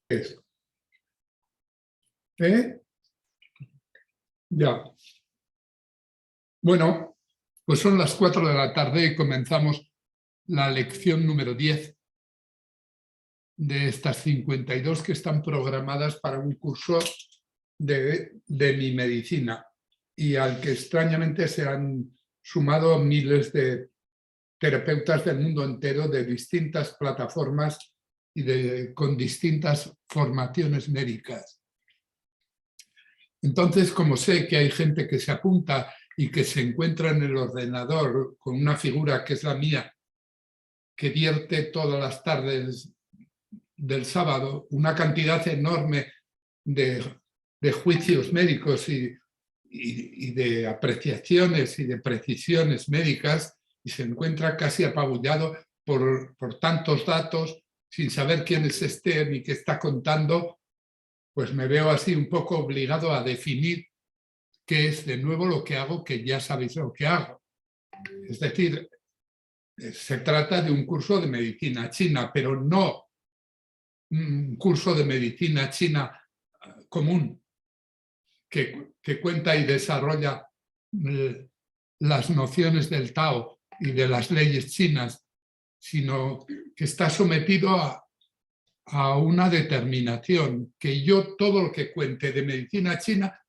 Eso. ¿Eh? Ya. Bueno, pues son las 4 de la tarde y comenzamos la lección número 10 de estas 52 que están programadas para un curso de mi medicina y al que extrañamente se han sumado miles de terapeutas del mundo entero de distintas plataformas y con distintas formaciones médicas. Entonces, como sé que hay gente que se apunta y que se encuentra en el ordenador con una figura que es la mía, que vierte todas las tardes del sábado una cantidad enorme de juicios médicos y de apreciaciones y de precisiones médicas, y se encuentra casi apabullado por tantos datos, sin saber quién es este ni qué está contando, pues me veo así un poco obligado a definir qué es de nuevo lo que hago, que ya sabéis lo que hago. Es decir, se trata de un curso de medicina china, pero no un curso de medicina china común que cuenta y desarrolla las nociones del Tao y de las leyes chinas, sino que está sometido a una determinación, que yo todo lo que cuente de medicina china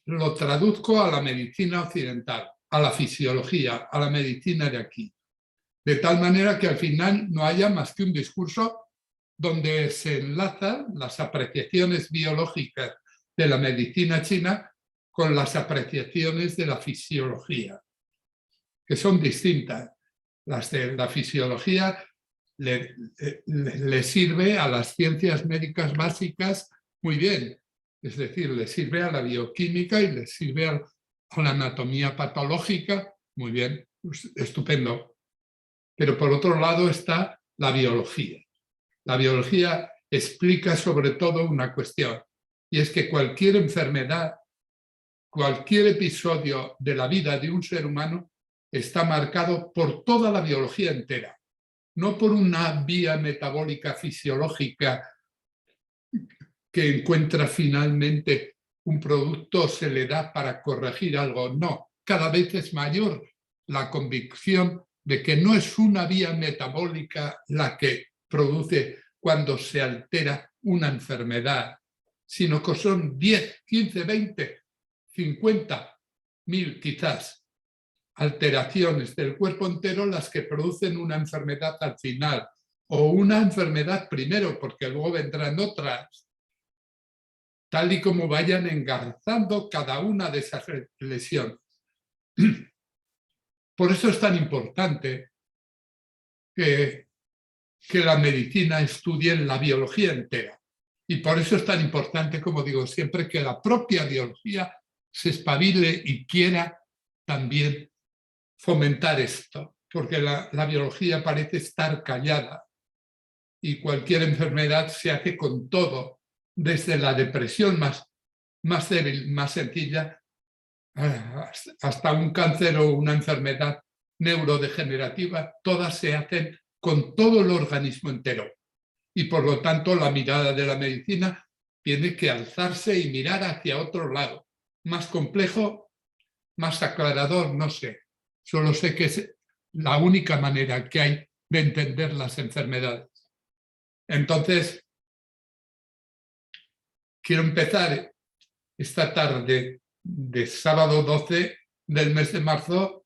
lo traduzco a la medicina occidental, a la fisiología, a la medicina de aquí. De tal manera que al final no haya más que un discurso donde se enlazan las apreciaciones biológicas de la medicina china con las apreciaciones de la fisiología, que son distintas. Las de la fisiología le sirve a las ciencias médicas básicas muy bien, es decir, le sirve a la bioquímica y le sirve a la anatomía patológica, muy bien, pues, estupendo. Pero por otro lado está la biología. La biología explica sobre todo una cuestión, y es que cualquier enfermedad, cualquier episodio de la vida de un ser humano está marcado por toda la biología entera, no por una vía metabólica fisiológica que encuentra finalmente un producto, se le da para corregir algo. No, cada vez es mayor la convicción de que no es una vía metabólica la que produce cuando se altera una enfermedad, sino que son 10, 15, 20, 50.000 quizás alteraciones del cuerpo entero las que producen una enfermedad al final, o una enfermedad primero, porque luego vendrán otras, tal y como vayan engarzando cada una de esas lesiones. Por eso es tan importante que la medicina estudie la biología entera. Y por eso es tan importante, como digo siempre, que la propia biología se espabile y quiera también fomentar esto, porque la biología parece estar callada y cualquier enfermedad se hace con todo, desde la depresión más débil, más sencilla, hasta un cáncer o una enfermedad neurodegenerativa, todas se hacen con todo el organismo entero. Y por lo tanto la mirada de la medicina tiene que alzarse y mirar hacia otro lado. Más complejo, más aclarador, no sé. Solo sé que es la única manera que hay de entender las enfermedades. Entonces, quiero empezar esta tarde de sábado 12 del mes de marzo,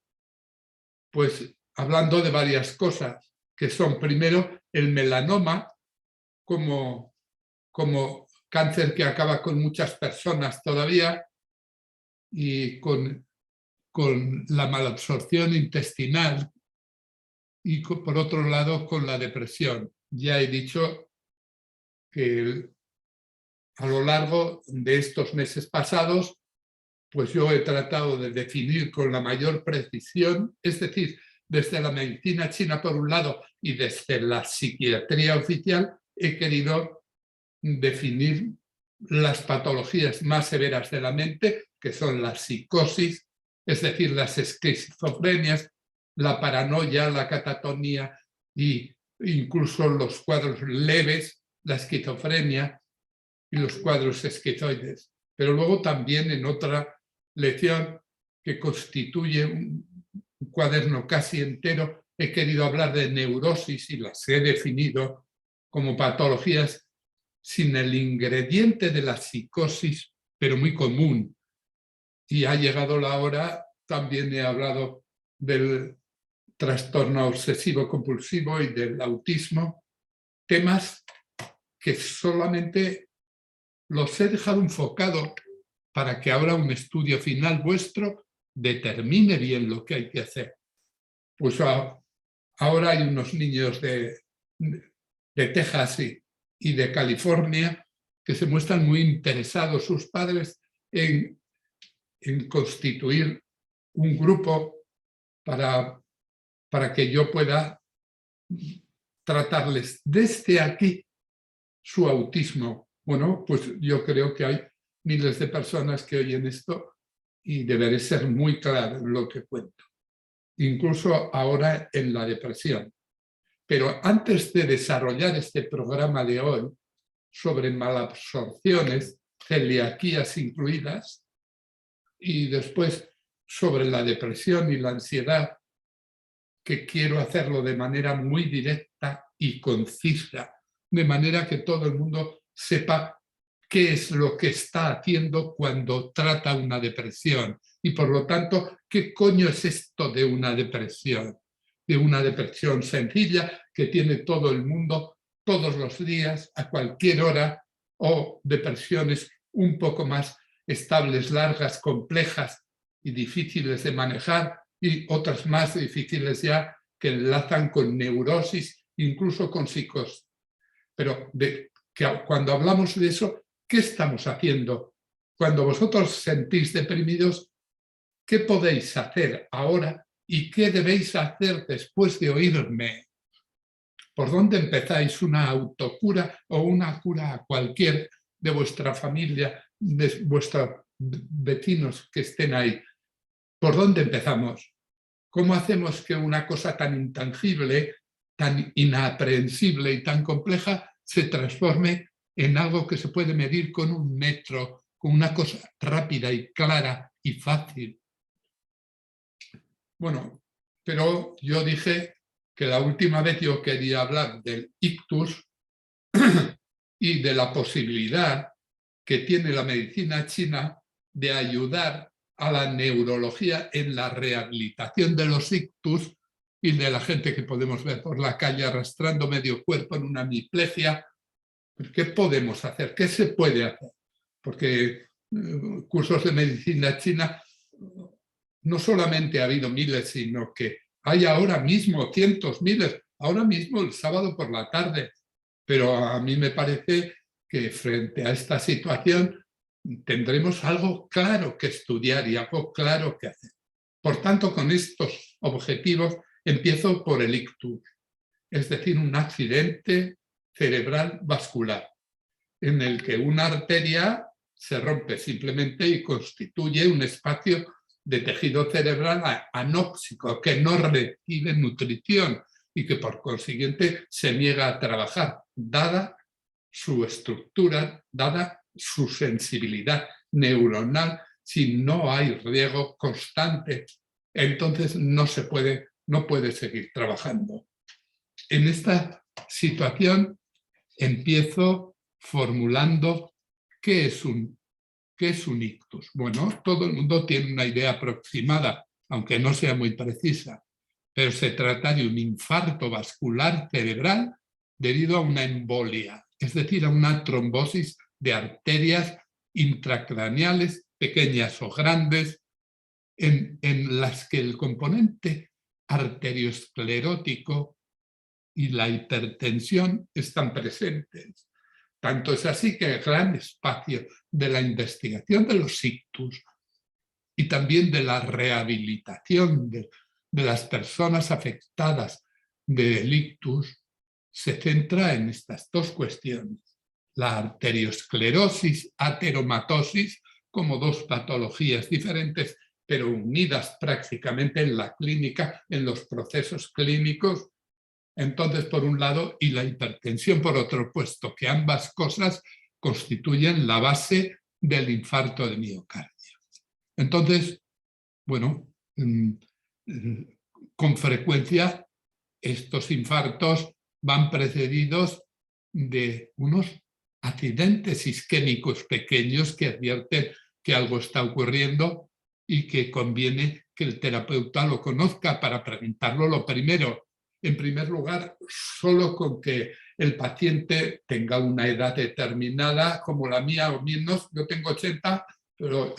pues hablando de varias cosas, que son primero el melanoma como cáncer que acaba con muchas personas todavía y con la malabsorción intestinal y por otro lado con la depresión. Ya he dicho que a lo largo de estos meses pasados, pues yo he tratado de definir con la mayor precisión, es decir, desde la medicina china por un lado y desde la psiquiatría oficial, he querido definir las patologías más severas de la mente, que son la psicosis, es decir, las esquizofrenias, la paranoia, la catatonía e incluso los cuadros leves la esquizofrenia y los cuadros esquizoides. Pero luego también en otra lección que constituye un cuaderno casi entero, he querido hablar de neurosis y las he definido como patologías sin el ingrediente de la psicosis, pero muy común. Y ha llegado la hora, también he hablado del trastorno obsesivo-compulsivo y del autismo, temas que solamente los he dejado enfocado para que ahora un estudio final vuestro determine bien lo que hay que hacer. Pues ahora hay unos niños de Texas y de California que se muestran muy interesados, sus padres, en constituir un grupo para que yo pueda tratarles desde aquí su autismo. Bueno, pues yo creo que hay miles de personas que oyen esto y deberé ser muy claro en lo que cuento. Incluso ahora en la depresión. Pero antes de desarrollar este programa de hoy sobre malabsorciones, celiaquías incluidas, y después sobre la depresión y la ansiedad, que quiero hacerlo de manera muy directa y concisa, de manera que todo el mundo sepa qué es lo que está haciendo cuando trata una depresión y, por lo tanto, qué coño es esto de una depresión sencilla que tiene todo el mundo todos los días, a cualquier hora, o depresiones un poco más estables, largas, complejas y difíciles de manejar, y otras más difíciles ya que enlazan con neurosis, incluso con psicosis. Pero cuando hablamos de eso, ¿qué estamos haciendo? Cuando vosotros sentís deprimidos, ¿qué podéis hacer ahora y qué debéis hacer después de oírme? ¿Por dónde empezáis una autocura o una cura a cualquier de vuestra familia, de vuestros vecinos que estén ahí? ¿Por dónde empezamos? ¿Cómo hacemos que una cosa tan intangible, tan inaprehensible y tan compleja se transforme en algo que se puede medir con un metro, con una cosa rápida y clara y fácil? Bueno, pero yo dije que la última vez yo quería hablar del ictus y de la posibilidad que tiene la medicina china de ayudar a la neurología en la rehabilitación de los ictus y de la gente que podemos ver por la calle arrastrando medio cuerpo en una hemiplegia. ¿Qué podemos hacer? ¿Qué se puede hacer? Porque cursos de medicina china no solamente ha habido miles, sino que hay ahora mismo cientos, miles, ahora mismo el sábado por la tarde. Pero a mí me parece que frente a esta situación tendremos algo claro que estudiar y algo claro que hacer. Por tanto, con estos objetivos empiezo por el ictus, es decir, un accidente cerebral vascular, en el que una arteria se rompe simplemente y constituye un espacio de tejido cerebral anóxico, que no recibe nutrición y que por consiguiente se niega a trabajar, dada su estructura, dada su sensibilidad neuronal. Si no hay riego constante, entonces no puede seguir trabajando. En esta situación empiezo formulando qué es un ictus. Bueno, todo el mundo tiene una idea aproximada, aunque no sea muy precisa, pero se trata de un infarto vascular cerebral debido a una embolia, es decir, a una trombosis de arterias intracraneales, pequeñas o grandes, en las que el componente arteriosclerótico y la hipertensión están presentes. Tanto es así que el gran espacio de la investigación de los ictus y también de la rehabilitación de las personas afectadas del ictus se centra en estas dos cuestiones: la arteriosclerosis, ateromatosis, como dos patologías diferentes, pero unidas prácticamente en la clínica, en los procesos clínicos, Entonces, por un lado, y la hipertensión por otro, puesto que ambas cosas constituyen la base del infarto de miocardio. Entonces, bueno, con frecuencia estos infartos van precedidos de unos accidentes isquémicos pequeños que advierten que algo está ocurriendo y que conviene que el terapeuta lo conozca para preventarlo. Lo primero, en primer lugar, solo con que el paciente tenga una edad determinada, como la mía o menos. Yo tengo 80, pero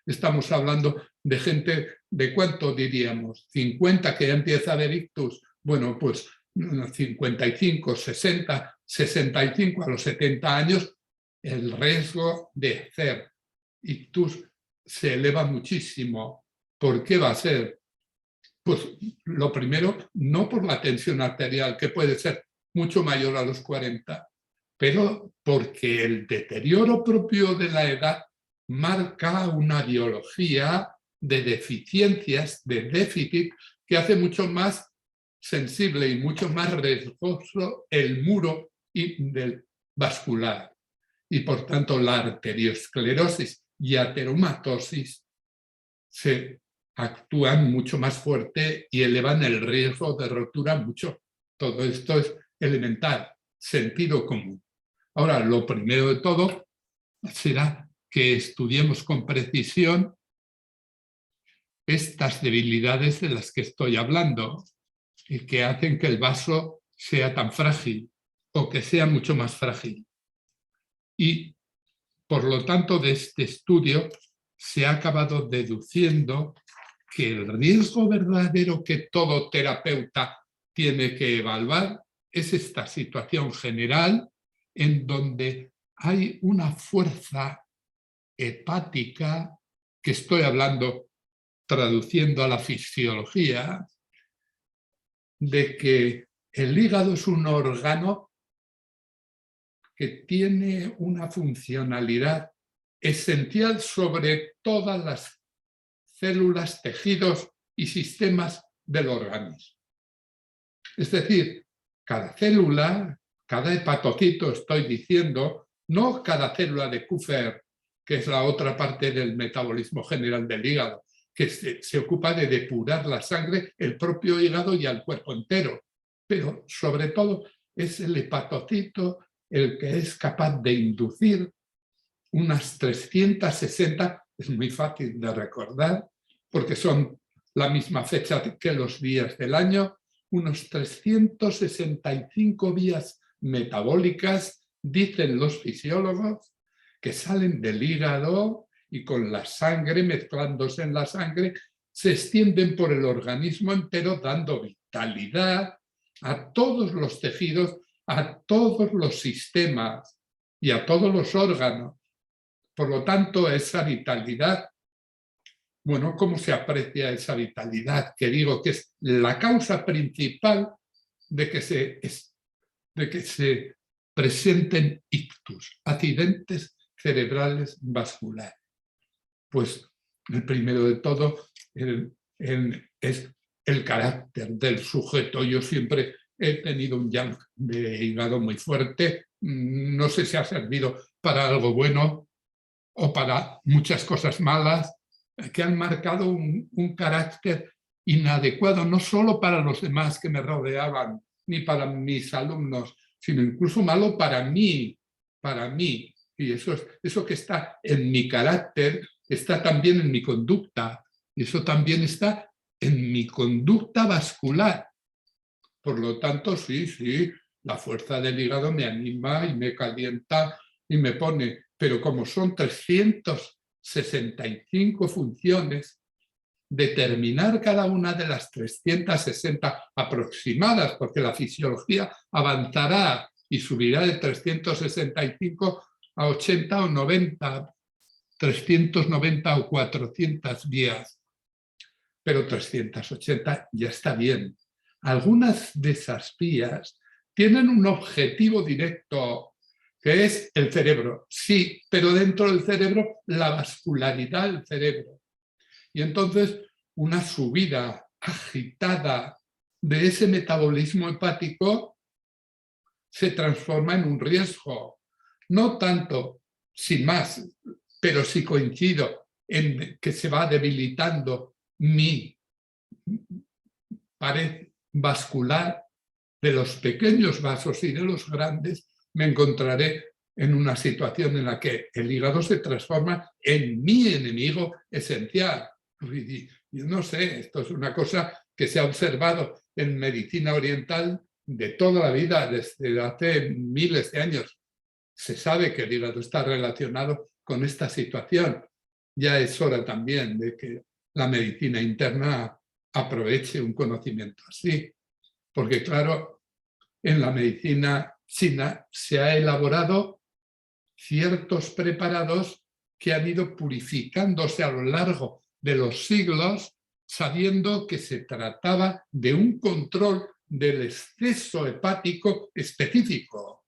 estamos hablando de gente de ¿cuánto diríamos? 50 que ya empieza a haber ictus. Bueno, pues 55, 60, 65 a los 70 años, el riesgo de hacer ictus se eleva muchísimo. ¿Por qué va a ser? Pues lo primero, no por la tensión arterial, que puede ser mucho mayor a los 40, pero porque el deterioro propio de la edad marca una biología de deficiencias, de déficit, que hace mucho más sensible y mucho más riesgoso el muro vascular. Y por tanto la arteriosclerosis y ateromatosis se actúan mucho más fuerte y elevan el riesgo de rotura mucho. Todo esto es elemental, sentido común. Ahora, lo primero de todo será que estudiemos con precisión estas debilidades de las que estoy hablando y que hacen que el vaso sea tan frágil o que sea mucho más frágil. Y, por lo tanto, de este estudio se ha acabado deduciendo que el riesgo verdadero que todo terapeuta tiene que evaluar es esta situación general en donde hay una fuerza hepática, que estoy hablando traduciendo a la fisiología, de que el hígado es un órgano que tiene una funcionalidad esencial sobre todas las células, tejidos y sistemas del organismo. Es decir, cada célula, cada hepatocito, estoy diciendo, no cada célula de Kupffer, que es la otra parte del metabolismo general del hígado, que se ocupa de depurar la sangre, el propio hígado y al cuerpo entero. Pero sobre todo es el hepatocito el que es capaz de inducir unas 360, es muy fácil de recordar, porque son la misma fecha que los días del año, unos 365 vías metabólicas, dicen los fisiólogos, que salen del hígado y con la sangre, mezclándose en la sangre, se extienden por el organismo entero, dando vitalidad a todos los tejidos, a todos los sistemas y a todos los órganos. Por lo tanto, esa vitalidad, bueno, ¿cómo se aprecia esa vitalidad? Que digo que es la causa principal de que se presenten ictus, accidentes cerebrales vasculares. Pues el primero de todo es el carácter del sujeto. Yo siempre he tenido un yang de hígado muy fuerte. No sé si ha servido para algo bueno o para muchas cosas malas, que han marcado un carácter inadecuado, no solo para los demás que me rodeaban, ni para mis alumnos, sino incluso malo para mí. Y eso que está en mi carácter está también en mi conducta, y eso también está en mi conducta vascular. Por lo tanto, sí, la fuerza del hígado me anima y me calienta y me pone, pero como son 365 funciones, determinar cada una de las 360 aproximadas, porque la fisiología avanzará y subirá de 365 a 80 o 90, 390 o 400 vías, pero 380 ya está bien. Algunas de esas vías tienen un objetivo directo, que es el cerebro. Sí, pero dentro del cerebro, la vascularidad del cerebro. Y entonces, una subida agitada de ese metabolismo hepático se transforma en un riesgo. No tanto, sin más, pero sí coincido en que se va debilitando mi pared vascular. De los pequeños vasos y de los grandes, me encontraré en una situación en la que el hígado se transforma en mi enemigo esencial. Yo no sé, esto es una cosa que se ha observado en medicina oriental de toda la vida, desde hace miles de años. Se sabe que el hígado está relacionado con esta situación. Ya es hora también de que la medicina interna aproveche un conocimiento así. Porque claro, en la medicina china se ha elaborado ciertos preparados que han ido purificándose a lo largo de los siglos, sabiendo que se trataba de un control del exceso hepático específico,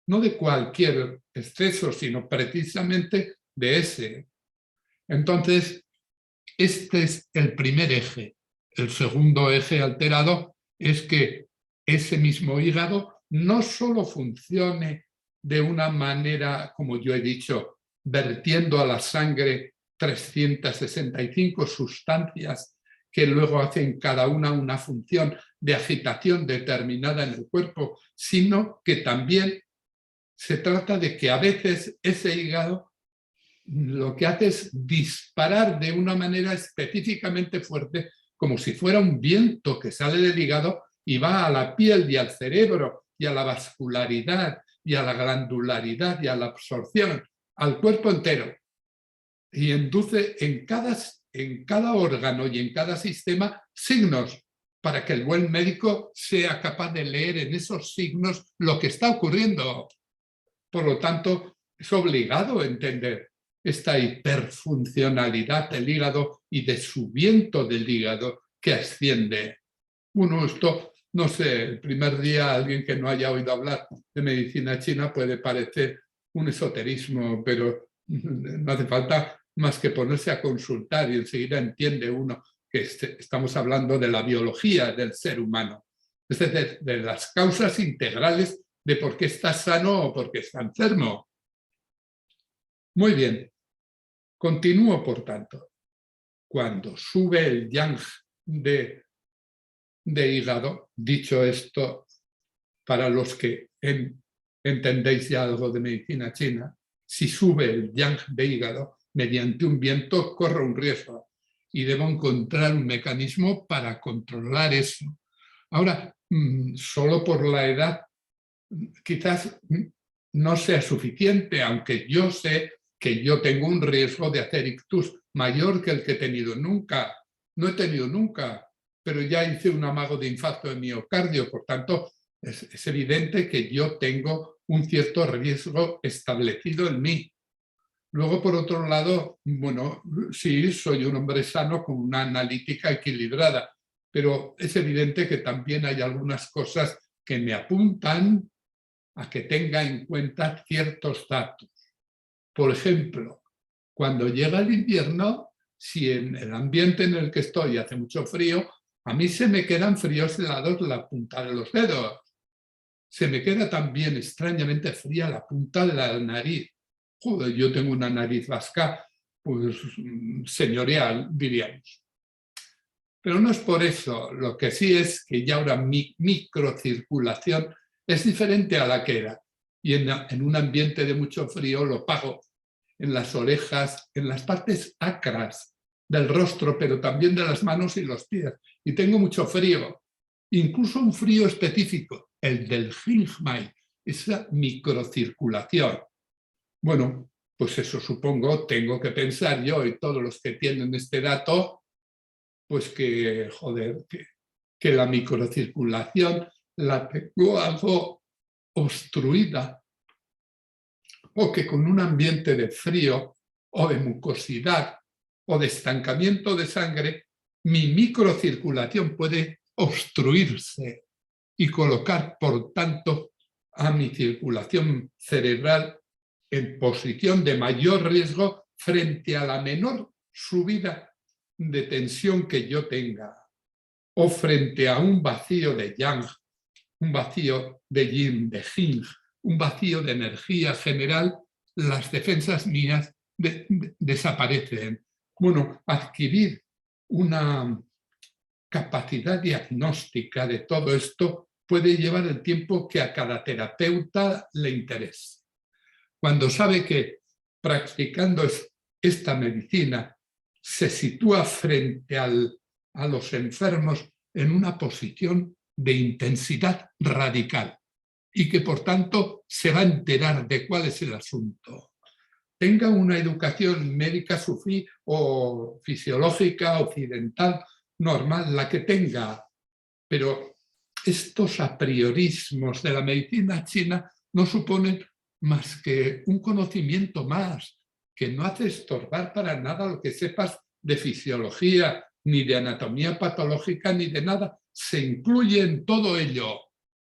no de cualquier exceso, sino precisamente de ese. Entonces, este es el primer eje. El segundo eje alterado es que ese mismo hígado no solo funcione de una manera, como yo he dicho, vertiendo a la sangre 365 sustancias que luego hacen cada una función de agitación determinada en el cuerpo, sino que también se trata de que a veces ese hígado lo que hace es disparar de una manera específicamente fuerte, como si fuera un viento que sale del hígado y va a la piel y al cerebro y a la vascularidad y a la glandularidad y a la absorción, al cuerpo entero. Y induce en cada órgano y en cada sistema signos para que el buen médico sea capaz de leer en esos signos lo que está ocurriendo. Por lo tanto, es obligado a entender esta hiperfuncionalidad del hígado y de su viento del hígado que asciende. Bueno, esto, no sé, el primer día alguien que no haya oído hablar de medicina china puede parecer un esoterismo, pero no hace falta más que ponerse a consultar y enseguida entiende uno que estamos hablando de la biología del ser humano, es decir, de las causas integrales de por qué está sano o por qué está enfermo. Muy bien, continúo por tanto. Cuando sube el yang de hígado, dicho esto, para los que entendéis ya algo de medicina china, si sube el yang de hígado, mediante un viento corre un riesgo y debo encontrar un mecanismo para controlar eso. Ahora, solo por la edad, quizás no sea suficiente, aunque yo sé que yo tengo un riesgo de hacer ictus mayor que el que he tenido nunca. No he tenido nunca, pero ya hice un amago de infarto de miocardio, por tanto, es evidente que yo tengo un cierto riesgo establecido en mí. Luego, por otro lado, bueno, sí, soy un hombre sano con una analítica equilibrada, pero es evidente que también hay algunas cosas que me apuntan a que tenga en cuenta ciertos datos. Por ejemplo, cuando llega el invierno, si en el ambiente en el que estoy hace mucho frío, a mí se me quedan fríos helados la punta de los dedos. Se me queda también extrañamente fría la punta de la nariz. Joder, yo tengo una nariz vasca, pues señorial, diríamos. Pero no es por eso, lo que sí es que ya ahora mi microcirculación es diferente a la que era. Y en un ambiente de mucho frío lo pago en las orejas, en las partes acras del rostro, pero también de las manos y los pies. Y tengo mucho frío, incluso un frío específico, el del Jingmai, esa microcirculación. Bueno, pues eso supongo, tengo que pensar yo y todos los que tienen este dato, pues que, joder, que la microcirculación la tengo algo obstruida, o que con un ambiente de frío o de mucosidad o de estancamiento de sangre, mi microcirculación puede obstruirse y colocar, por tanto, a mi circulación cerebral en posición de mayor riesgo frente a la menor subida de tensión que yo tenga. o frente a un vacío de yang, un vacío de yin, de jing, un vacío de energía general, las defensas mías desaparecen. Bueno, adquirir una capacidad diagnóstica de todo esto puede llevar el tiempo que a cada terapeuta le interese. Cuando sabe que practicando esta medicina se sitúa frente a los enfermos en una posición de intensidad radical y que por tanto se va a enterar de cuál es el asunto. Tenga una educación médica sufí o fisiológica, occidental, normal, la que tenga, pero estos apriorismos de la medicina china no suponen más que un conocimiento más, que no hace estorbar para nada lo que sepas de fisiología, ni de anatomía patológica, ni de nada. Se incluye en todo ello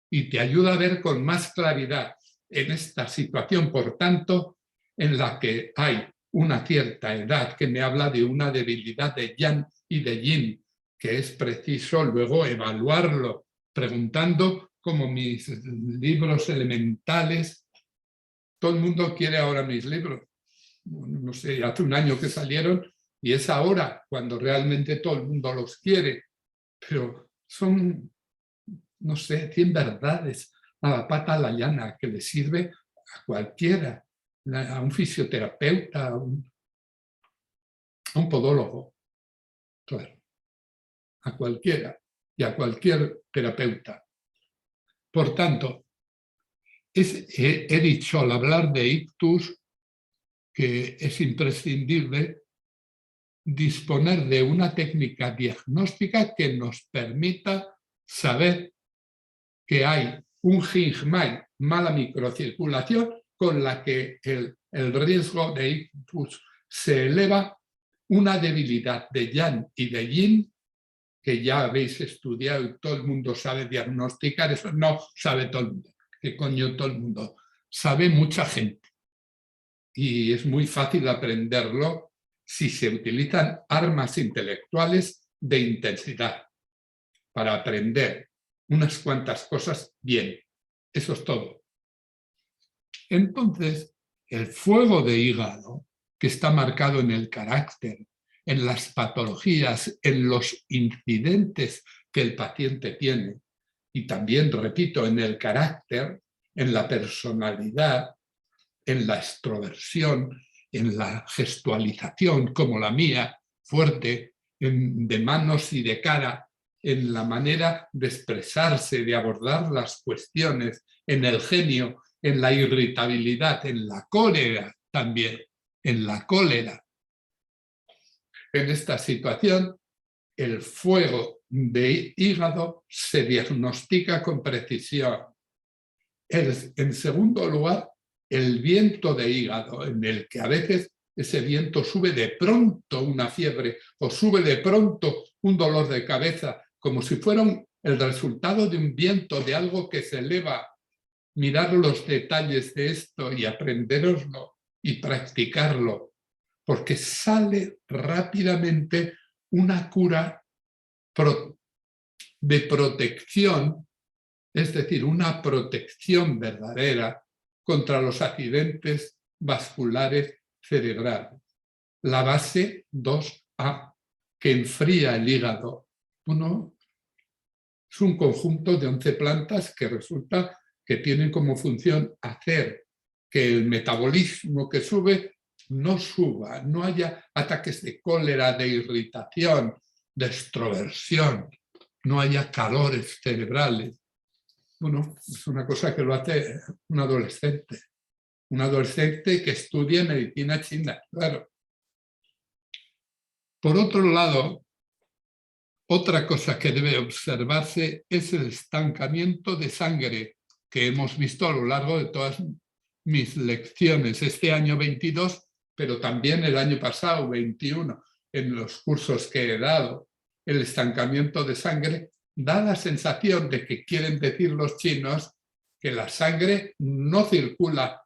y te ayuda a ver con más claridad en esta situación, por tanto, en la que hay una cierta edad que me habla de una debilidad de yang y de yin, que es preciso luego evaluarlo, preguntando como mis libros elementales. Todo el mundo quiere ahora mis libros. No sé, hace un año que salieron y es ahora cuando realmente todo el mundo los quiere. Pero son, no sé, 100 verdades a la pata a la llana que le sirve a cualquiera, a un fisioterapeuta, a un podólogo, claro, a cualquiera y a cualquier terapeuta. Por tanto, he dicho al hablar de ictus que es imprescindible disponer de una técnica diagnóstica que nos permita saber que hay un jingmai, mala microcirculación, con la que el riesgo de ictus se eleva, una debilidad de yang y de yin, que ya habéis estudiado y todo el mundo sabe diagnosticar, eso no sabe todo el mundo. ¿Qué coño todo el mundo? Sabe mucha gente. Y es muy fácil aprenderlo si se utilizan armas intelectuales de intensidad para aprender unas cuantas cosas bien. Eso es todo. Entonces, el fuego de hígado, que está marcado en el carácter, en las patologías, en los incidentes que el paciente tiene, y también, repito, en el carácter, en la personalidad, en la extroversión, en la gestualización como la mía, fuerte, de manos y de cara, en la manera de expresarse, de abordar las cuestiones, en el genio, en la irritabilidad, en la cólera también, en la cólera. En esta situación, el fuego de hígado se diagnostica con precisión. En segundo lugar, el viento de hígado, en el que a veces ese viento sube de pronto una fiebre o sube de pronto un dolor de cabeza, como si fuera el resultado de un viento, de algo que se eleva. Mirar los detalles de esto y aprendéroslo y practicarlo, porque sale rápidamente una cura de protección, es decir, una protección verdadera contra los accidentes vasculares cerebrales. La base 2A, que enfría el hígado. Uno es un conjunto de 11 plantas que resulta que tienen como función hacer que el metabolismo que sube no suba, no haya ataques de cólera, de irritación, de extroversión, no haya calores cerebrales. Bueno, es una cosa que lo hace un adolescente que estudia medicina china, claro. Por otro lado, otra cosa que debe observarse es el estancamiento de sangre que hemos visto a lo largo de todas mis lecciones, este año 22, pero también el año pasado, 21, en los cursos que he dado. El estancamiento de sangre da la sensación de que quieren decir los chinos que la sangre no circula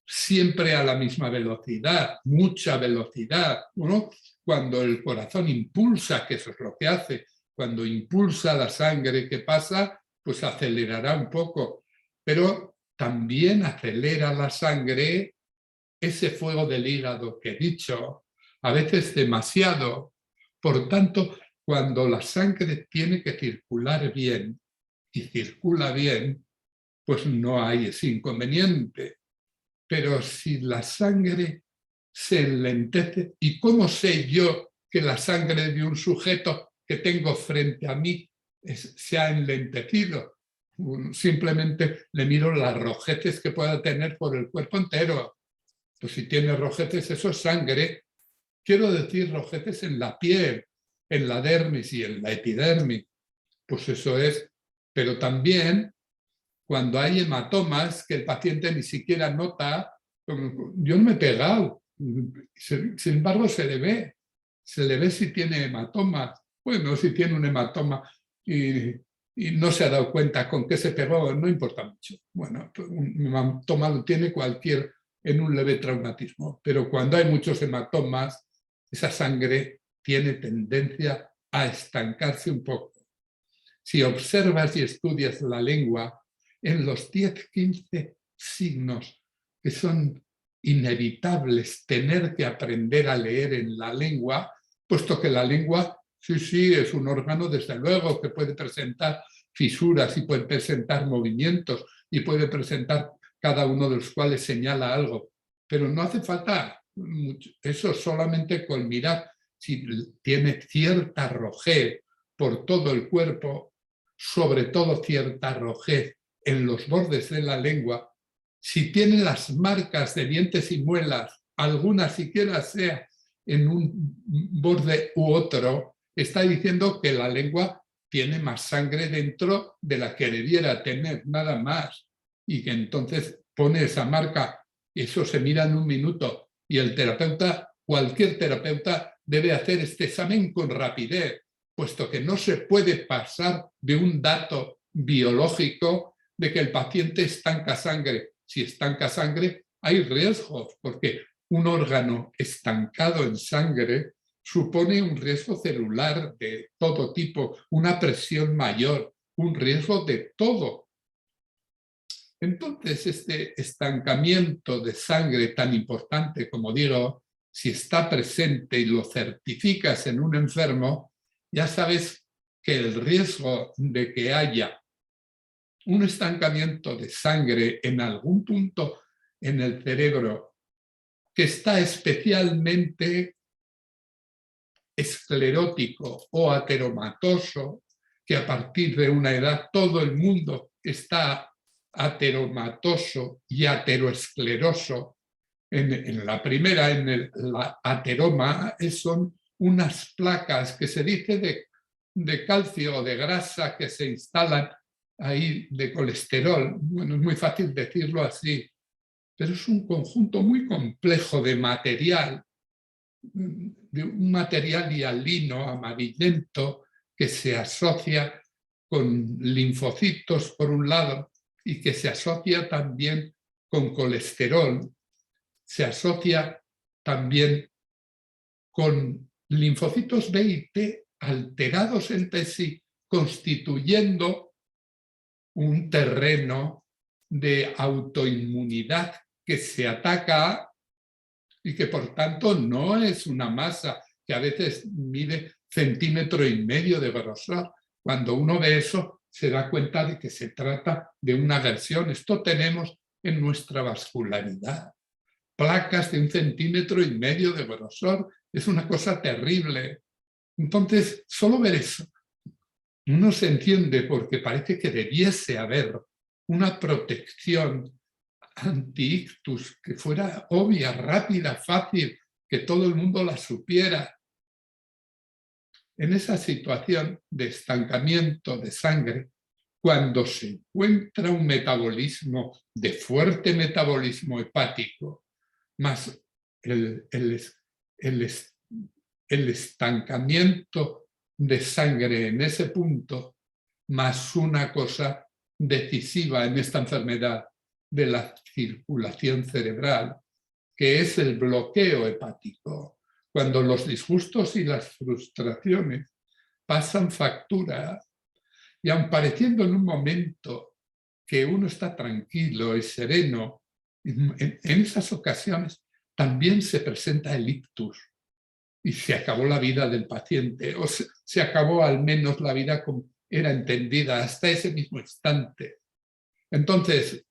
siempre a la misma velocidad, mucha velocidad, ¿no? Cuando el corazón impulsa, que eso es lo que hace, cuando impulsa la sangre que pasa, pues acelerará un poco, pero también acelera la sangre ese fuego del hígado que he dicho, a veces demasiado. Por tanto, cuando la sangre tiene que circular bien y circula bien, pues no hay ese inconveniente. Pero si la sangre se enlentece, ¿y cómo sé yo que la sangre de un sujeto que tengo frente a mí se ha enlentecido? Simplemente le miro las rojeces que pueda tener por el cuerpo entero. Pues si tiene rojeces, eso es sangre. Quiero decir rojeces en la piel, en la dermis y en la epidermis. Pues eso es. Pero también cuando hay hematomas que el paciente ni siquiera nota, yo no me he pegado. Sin embargo, se le ve si tiene hematomas. Bueno, si tiene un hematoma y no se ha dado cuenta con qué se pegó, no importa mucho. Bueno, un hematoma lo tiene cualquier en un leve traumatismo, pero cuando hay muchos hematomas, esa sangre tiene tendencia a estancarse un poco. Si observas y estudias la lengua, en los 10-15 signos que son inevitables tener que aprender a leer en la lengua, puesto que la lengua, sí, es un órgano, desde luego, que puede presentar fisuras y puede presentar movimientos y puede presentar cada uno de los cuales señala algo, pero no hace falta mucho. Eso solamente con mirar si tiene cierta rojez por todo el cuerpo, sobre todo cierta rojez en los bordes de la lengua, si tiene las marcas de dientes y muelas, alguna siquiera sea en un borde u otro, está diciendo que la lengua tiene más sangre dentro de la que debiera tener, nada más. Y que entonces pone esa marca, eso se mira en un minuto, y el terapeuta, cualquier terapeuta, debe hacer este examen con rapidez, puesto que no se puede pasar de un dato biológico de que el paciente estanca sangre. Si estanca sangre, hay riesgos, porque un órgano estancado en sangre supone un riesgo celular de todo tipo, una presión mayor, un riesgo de todo. Entonces, este estancamiento de sangre tan importante, como digo, si está presente y lo certificas en un enfermo, ya sabes que el riesgo de que haya un estancamiento de sangre en algún punto en el cerebro que está especialmente esclerótico o ateromatoso, que a partir de una edad todo el mundo está ateromatoso y ateroescleroso. En la primera, en el ateroma, son unas placas que se dice de calcio o de grasa que se instalan ahí, de colesterol. Bueno, es muy fácil decirlo así, pero es un conjunto muy complejo de material, de un material hialino amarillento que se asocia con linfocitos por un lado y que se asocia también con colesterol, se asocia también con linfocitos B y T alterados entre sí, constituyendo un terreno de autoinmunidad que se ataca y que por tanto no es una masa que a veces mide 1,5 cm de grosor. Cuando uno ve eso, se da cuenta de que se trata de una agresión. Esto tenemos en nuestra vascularidad. Placas de 1,5 cm de grosor, es una cosa terrible. Entonces, solo ver eso, uno se entiende porque parece que debiese haber una protección anti-ictus que fuera obvia, rápida, fácil, que todo el mundo la supiera. En esa situación de estancamiento de sangre, cuando se encuentra un metabolismo de fuerte metabolismo hepático, más el estancamiento de sangre en ese punto, más una cosa decisiva en esta enfermedad de la circulación cerebral, que es el bloqueo hepático. Cuando los disgustos y las frustraciones pasan factura y aun pareciendo en un momento que uno está tranquilo y sereno, en esas ocasiones también se presenta el ictus y se acabó la vida del paciente, o se acabó al menos la vida como era entendida hasta ese mismo instante. Entonces,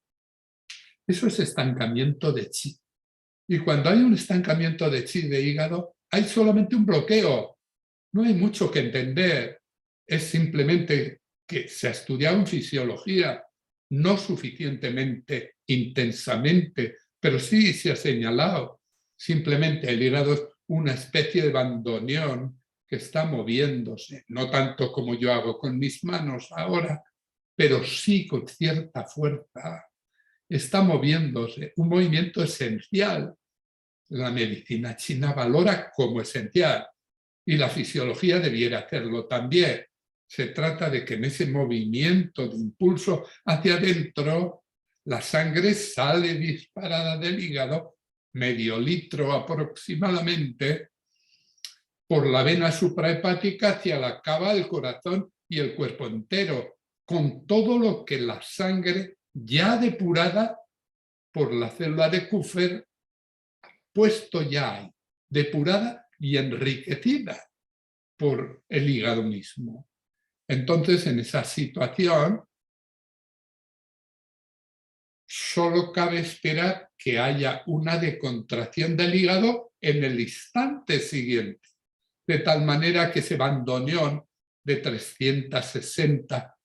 eso es estancamiento de chi. Y cuando hay un estancamiento de chi de hígado, hay solamente un bloqueo. No hay mucho que entender. Es simplemente que se ha estudiado en fisiología, no suficientemente intensamente, pero sí se ha señalado. Simplemente el hígado es una especie de bandoneón que está moviéndose, no tanto como yo hago con mis manos ahora, pero sí con cierta fuerza. Está moviéndose, un movimiento esencial. La medicina china valora como esencial y la fisiología debiera hacerlo también. Se trata de que en ese movimiento de impulso hacia adentro, la sangre sale disparada del hígado, medio litro aproximadamente, por la vena suprahepática hacia la cava del corazón y el cuerpo entero, con todo lo que la sangre ya depurada por la célula de Kupffer, puesto ya hay, depurada y enriquecida por el hígado mismo. Entonces, en esa situación, solo cabe esperar que haya una decontracción del hígado en el instante siguiente, de tal manera que ese bandoneón de 360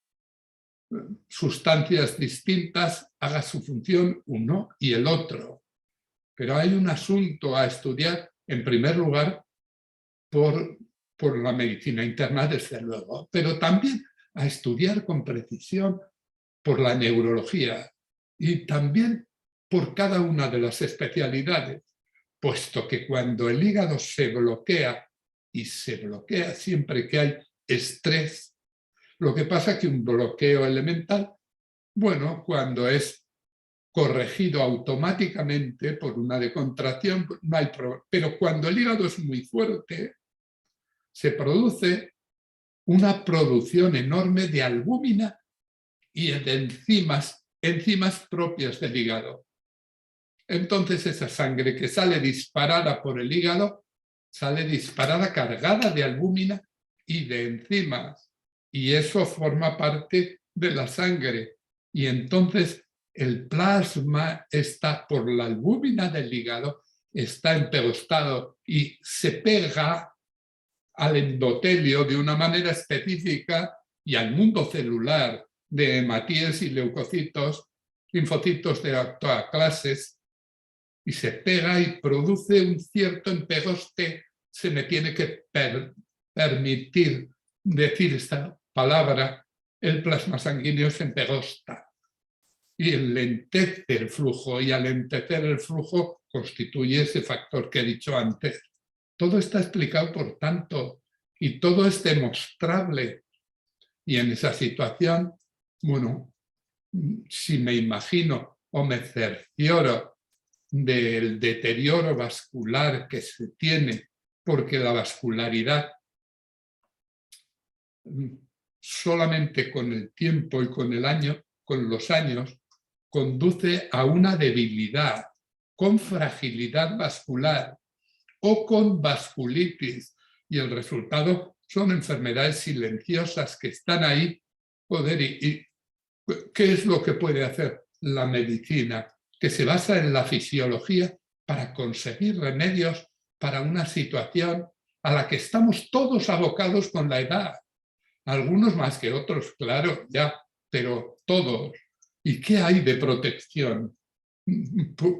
sustancias distintas haga su función uno y el otro. Pero hay un asunto a estudiar, en primer lugar, por la medicina interna, desde luego, pero también a estudiar con precisión por la neurología y también por cada una de las especialidades, puesto que cuando el hígado se bloquea, y se bloquea siempre que hay estrés, lo que pasa es que un bloqueo elemental, bueno, cuando es corregido automáticamente por una decontracción, no hay problema. Pero cuando el hígado es muy fuerte, se produce una producción enorme de albúmina y de enzimas propias del hígado. Entonces esa sangre que sale disparada por el hígado, sale disparada cargada de albúmina y de enzimas. Y eso forma parte de la sangre. Y entonces el plasma está por la albúmina del hígado, está empegostado y se pega al endotelio de una manera específica y al mundo celular de hematíes y leucocitos, linfocitos de todas clases, y se pega y produce un cierto empegoste. Se me tiene que permitir decir esta palabra, el plasma sanguíneo se empegosta y enlentece el flujo, y al enlentecer el flujo constituye ese factor que he dicho antes. Todo está explicado, por tanto, y todo es demostrable. Y en esa situación, bueno, si me imagino o me cercioro del deterioro vascular que se tiene, porque la vascularidad solamente con el tiempo y con los años, conduce a una debilidad, con fragilidad vascular o con vasculitis, y el resultado son enfermedades silenciosas que están ahí. Joder, ¿y qué es lo que puede hacer la medicina? Que se basa en la fisiología para conseguir remedios para una situación a la que estamos todos abocados con la edad. Algunos más que otros, claro, ya, pero todos. ¿Y qué hay de protección?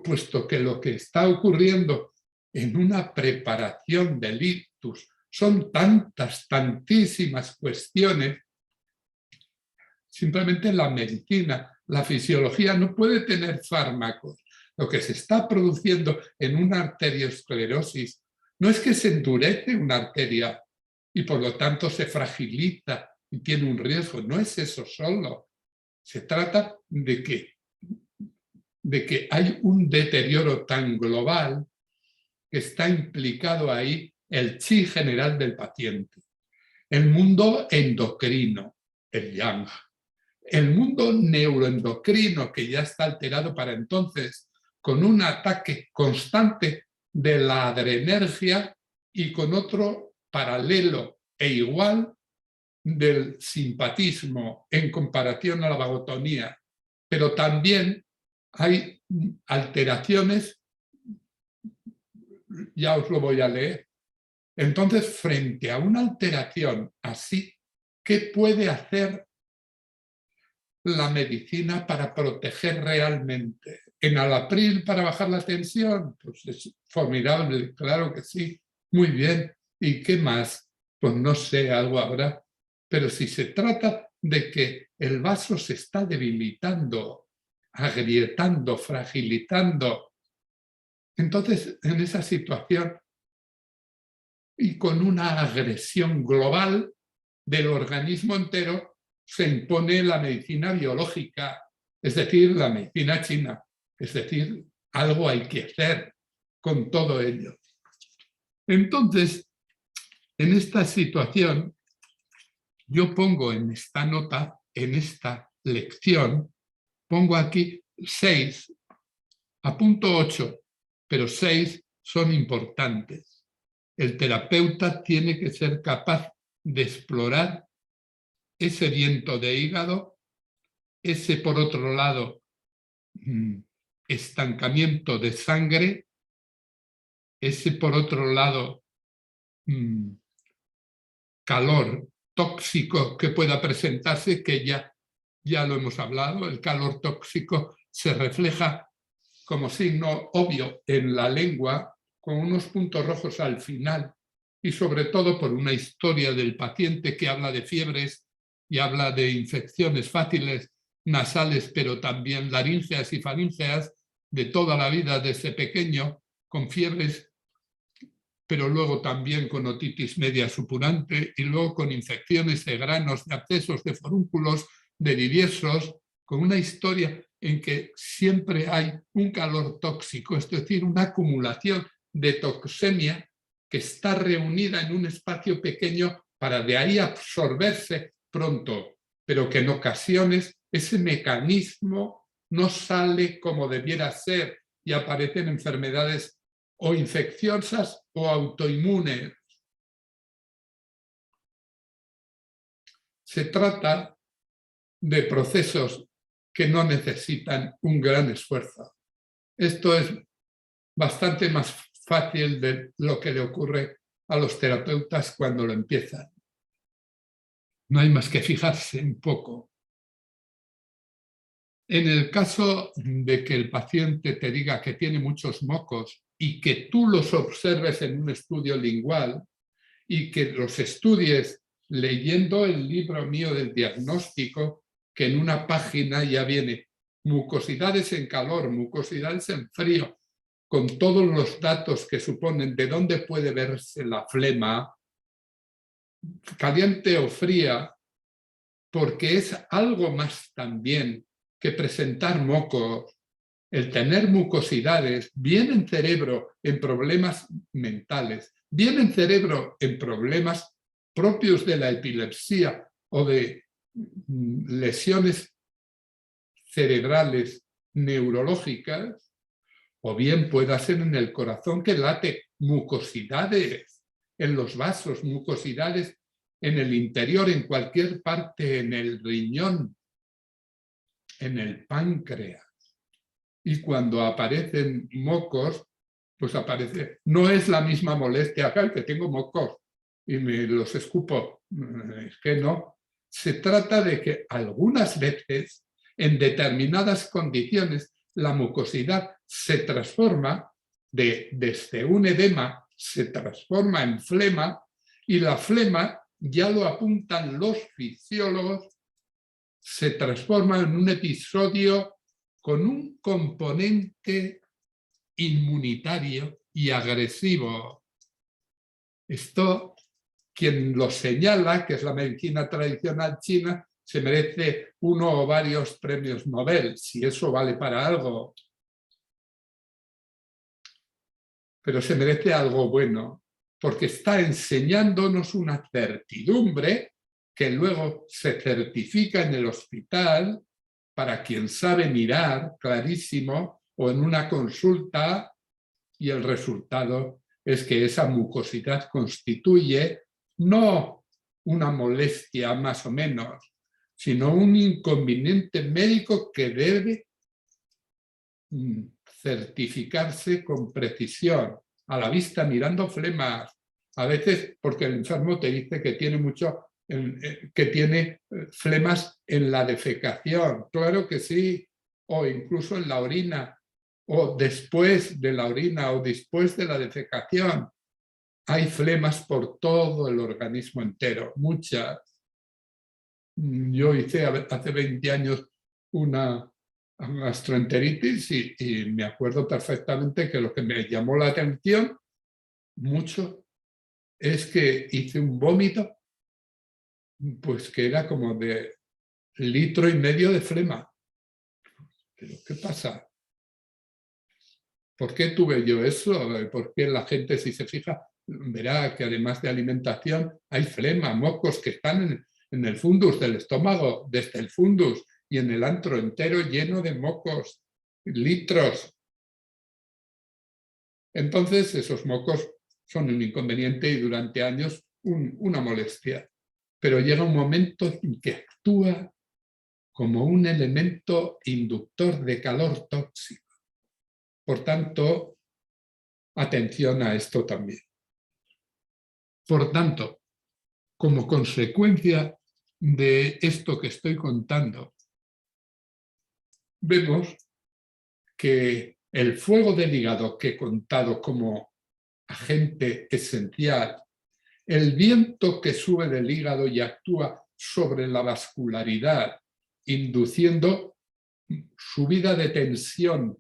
Puesto que lo que está ocurriendo en una preparación del ictus son tantísimas cuestiones, simplemente la medicina, la fisiología no puede tener fármacos. Lo que se está produciendo en una arteriosclerosis no es que se endurece una arteria y por lo tanto se fragiliza y tiene un riesgo, no es eso solo. Se trata de que hay un deterioro tan global que está implicado ahí el chi general del paciente. el mundo endocrino, el yang, el mundo neuroendocrino, que ya está alterado para entonces, con un ataque constante de la adrenergia y con otro paralelo e igual del simpatismo en comparación a la vagotonía, pero también hay alteraciones, ya os lo voy a leer. Entonces, frente a una alteración así, ¿qué puede hacer la medicina para proteger realmente? ¿En Alapril para bajar la tensión? Pues es formidable, claro que sí, muy bien. ¿Y qué más? Pues no sé, algo habrá. Pero si se trata de que el vaso se está debilitando, agrietando, fragilizando, entonces en esa situación y con una agresión global del organismo entero, se impone la medicina biológica, es decir, la medicina china. Es decir, algo hay que hacer con todo ello. Entonces, en esta situación, yo pongo en esta nota, en esta lección, pongo aquí 6, apunto 8, pero 6 son importantes. El terapeuta tiene que ser capaz de explorar ese viento de hígado, ese, por otro lado, estancamiento de sangre, ese, por otro lado, calor tóxico que pueda presentarse, que ya lo hemos hablado. El calor tóxico se refleja como signo obvio en la lengua, con unos puntos rojos al final, y sobre todo por una historia del paciente que habla de fiebres y habla de infecciones fáciles nasales, pero también laríngeas y faríngeas de toda la vida desde pequeño, con fiebres, pero luego también con otitis media supurante y luego con infecciones de granos, de abscesos, de forúnculos, de diviesos, con una historia en que siempre hay un calor tóxico, es decir, una acumulación de toxemia que está reunida en un espacio pequeño para de ahí absorberse pronto, pero que en ocasiones ese mecanismo no sale como debiera ser y aparecen enfermedades o infecciosas o autoinmunes. Se trata de procesos que no necesitan un gran esfuerzo. Esto es bastante más fácil de lo que le ocurre a los terapeutas cuando lo empiezan. No hay más que fijarse un poco. En el caso de que el paciente te diga que tiene muchos mocos y que tú los observes en un estudio lingual y que los estudies leyendo el libro mío del diagnóstico, que en una página ya viene mucosidades en calor, mucosidades en frío, con todos los datos que suponen de dónde puede verse la flema, caliente o fría, porque es algo más también que presentar mocos, el tener mucosidades, bien en cerebro en problemas mentales, bien en cerebro en problemas propios de la epilepsia o de lesiones cerebrales neurológicas, o bien pueda ser en el corazón que late, mucosidades en los vasos, mucosidades en el interior, en cualquier parte, en el riñón, en el páncreas. Y cuando aparecen mocos, pues aparece, no es la misma molestia acá, que tengo mocos y me los escupo, es que no. Se trata de que algunas veces, en determinadas condiciones, la mucosidad se transforma desde un edema, se transforma en flema, y la flema, ya lo apuntan los fisiólogos, se transforma en un episodio con un componente inmunitario y agresivo. Esto, quien lo señala, que es la medicina tradicional china, se merece uno o varios premios Nobel, si eso vale para algo. Pero se merece algo bueno. porque está enseñándonos una certidumbre que luego se certifica en el hospital para quien sabe mirar clarísimo o en una consulta, y el resultado es que esa mucosidad constituye no una molestia más o menos, sino un inconveniente médico que debe certificarse con precisión, a la vista, mirando flemas. A veces porque el enfermo te dice que tiene que tiene flemas en la defecación. Claro que sí, o incluso en la orina, o después de la orina, o después de la defecación. Hay flemas por todo el organismo entero, muchas. Yo hice hace 20 años una gastroenteritis y me acuerdo perfectamente que lo que me llamó la atención mucho es que hice un vómito pues que era como de 1,5 litros de flema. ¿Pero qué pasa? ¿Por qué tuve yo eso? ¿Por qué la gente, si se fija, verá que además de alimentación hay flema, mocos que están en el fundus del estómago, desde el fundus y en el antro entero lleno de mocos, litros? Entonces esos mocos son un inconveniente y durante años una molestia. Pero llega un momento en que actúa como un elemento inductor de calor tóxico. Por tanto, atención a esto también. Por tanto, como consecuencia de esto que estoy contando, vemos que el fuego del hígado que he contado como agente esencial, el viento que sube del hígado y actúa sobre la vascularidad, induciendo subida de tensión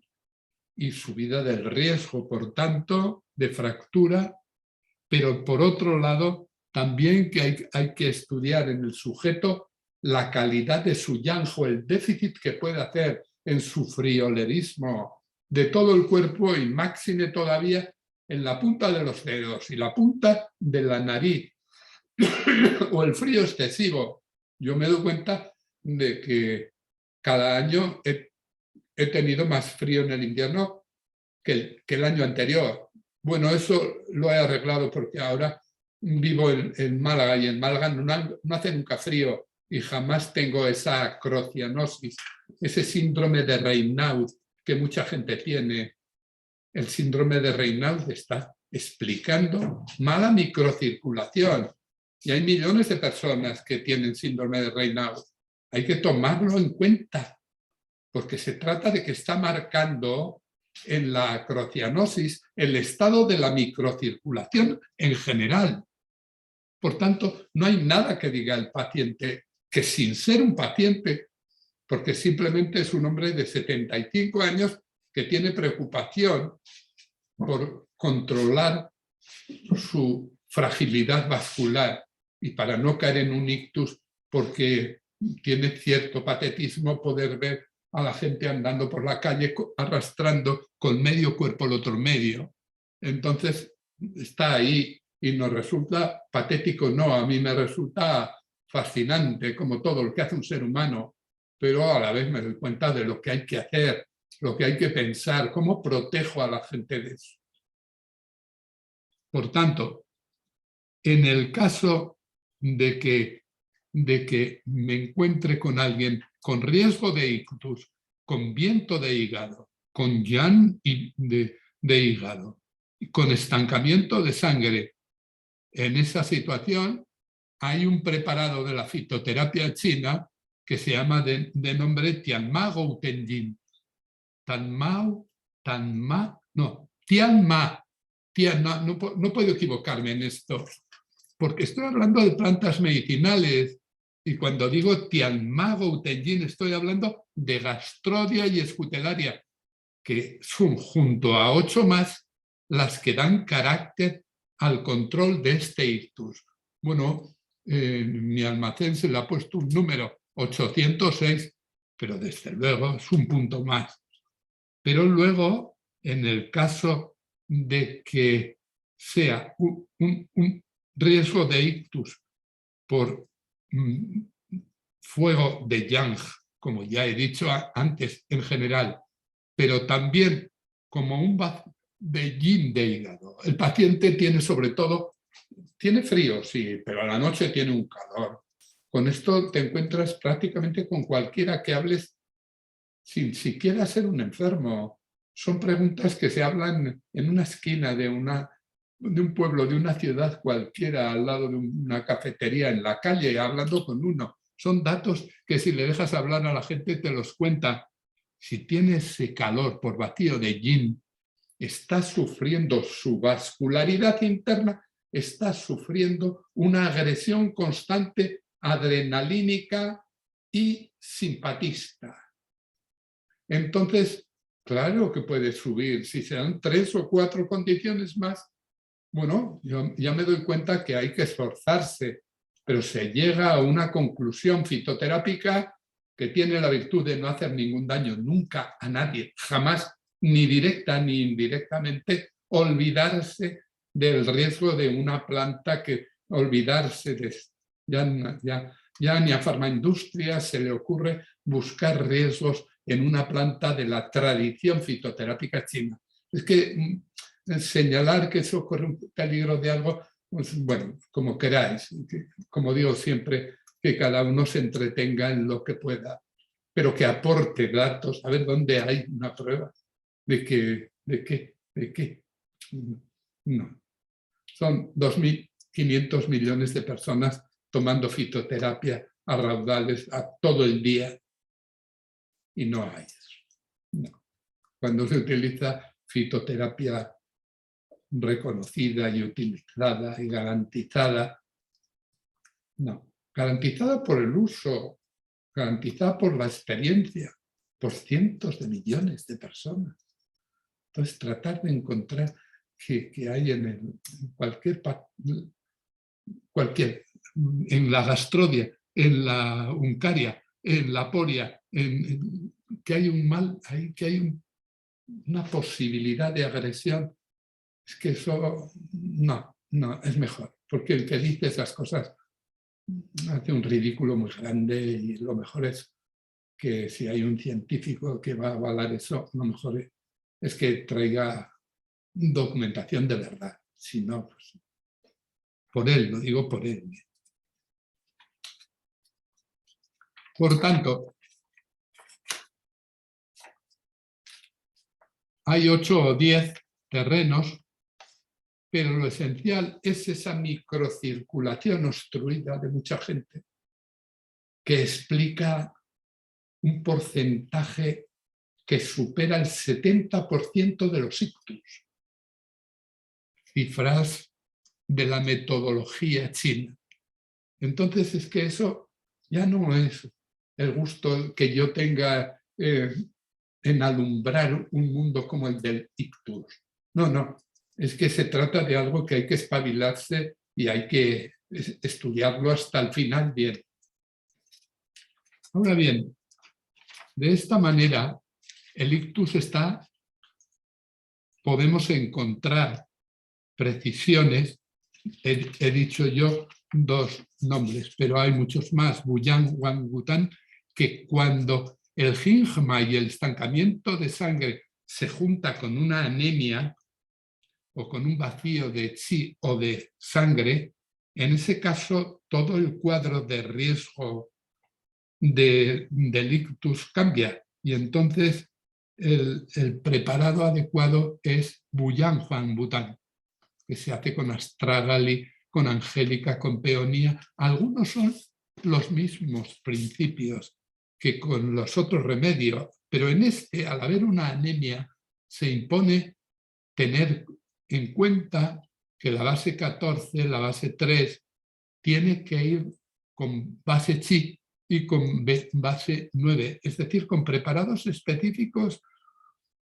y subida del riesgo, por tanto, de fractura, pero por otro lado, también que hay que estudiar en el sujeto la calidad de su yanjo, el déficit que puede hacer en su friolerismo de todo el cuerpo y máxime todavía en la punta de los dedos y la punta de la nariz o el frío excesivo. Yo me doy cuenta de que cada año he tenido más frío en el invierno que el año anterior. Bueno, eso lo he arreglado porque ahora vivo en Málaga y en Málaga no hace nunca frío y jamás tengo esa crocianosis, ese síndrome de Raynaud que mucha gente tiene. El síndrome de Raynaud está explicando mala microcirculación y hay millones de personas que tienen síndrome de Raynaud. Hay que tomarlo en cuenta porque se trata de que está marcando en la crocianosis el estado de la microcirculación en general. Por tanto, no hay nada que diga el paciente que sin ser un paciente, porque simplemente es un hombre de 75 años que tiene preocupación por controlar su fragilidad vascular y para no caer en un ictus, porque tiene cierto patetismo poder ver a la gente andando por la calle arrastrando con medio cuerpo el otro medio. Entonces está ahí y nos resulta patético. No, a mí me resulta fascinante como todo lo que hace un ser humano, pero a la vez me doy cuenta de lo que hay que hacer, lo que hay que pensar, cómo protejo a la gente de eso. Por tanto, en el caso de que me encuentre con alguien con riesgo de ictus, con viento de hígado, con llan de hígado, con estancamiento de sangre, en esa situación hay un preparado de la fitoterapia china que se llama de nombre Tianma Goutenjin. Tianma. No puedo equivocarme en esto, porque estoy hablando de plantas medicinales y cuando digo Tianma Goutenjin estoy hablando de Gastrodia y Escutelaria, que son junto a 8 más las que dan carácter al control de este ictus. Bueno, en mi almacén se le ha puesto un número 806, pero desde luego es un punto más. Pero luego, en el caso de que sea un riesgo de ictus por fuego de Yang, como ya he dicho antes en general, pero también como un de yin de hígado. El paciente tiene sobre todo, tiene frío, sí, pero a la noche tiene un calor. Con esto te encuentras prácticamente con cualquiera que hables sin siquiera ser un enfermo. Son preguntas que se hablan en una esquina de un pueblo, de una ciudad cualquiera, al lado de una cafetería, en la calle, hablando con uno. Son datos que si le dejas hablar a la gente te los cuenta. Si tienes ese calor por vacío de yin, estás sufriendo su vascularidad interna, estás sufriendo una agresión constante adrenalínica y simpatista. Entonces, claro que puede subir. Si se dan 3 o 4 condiciones más, bueno, yo ya me doy cuenta que hay que esforzarse, pero se llega a una conclusión fitoterápica que tiene la virtud de no hacer ningún daño nunca a nadie, jamás, ni directa ni indirectamente, olvidarse del riesgo de una planta, que olvidarse de ya ni a farmaindustria se le ocurre buscar riesgos en una planta de la tradición fitoterápica china. Es que señalar que eso corre un peligro de algo, pues bueno, como queráis. Como digo siempre, que cada uno se entretenga en lo que pueda, pero que aporte datos, a ver dónde hay una prueba de que no. Son 2.500 millones de personas tomando fitoterapia a raudales a todo el día y no hay eso. No. Cuando se utiliza fitoterapia reconocida y utilizada y garantizada, no, garantizada por el uso, garantizada por la experiencia, por cientos de millones de personas. Entonces, tratar de encontrar que hay en cualquier, en la gastrodia, en la uncaria, en la poria, que hay un mal, que hay una posibilidad de agresión, es que eso no, es mejor, porque el que dice esas cosas hace un ridículo muy grande y lo mejor es que si hay un científico que va a avalar eso, lo mejor es que traiga documentación de verdad, si no, pues, por él, lo digo por él. Por tanto, hay 8 o 10 terrenos, pero lo esencial es esa microcirculación obstruida de mucha gente que explica un porcentaje que supera el 70% de los ictus. Cifras de la metodología china. Entonces es que eso ya no es el gusto que yo tenga en alumbrar un mundo como el del ictus. No, es que se trata de algo que hay que espabilarse y hay que estudiarlo hasta el final bien. Ahora bien, de esta manera el ictus podemos encontrar precisiones, he dicho yo 2 nombres, pero hay muchos más, Buyang, Wangutan, que cuando el gingma y el estancamiento de sangre se junta con una anemia o con un vacío de chi o de sangre, en ese caso todo el cuadro de riesgo del ictus cambia y entonces el preparado adecuado es Buyang Wangutan, que se hace con astragali, con angélica, con peonía. Algunos son los mismos principios que con los otros remedios, pero en este, al haber una anemia, se impone tener en cuenta que la base 14, la base 3, tiene que ir con base chi y con base 9, es decir, con preparados específicos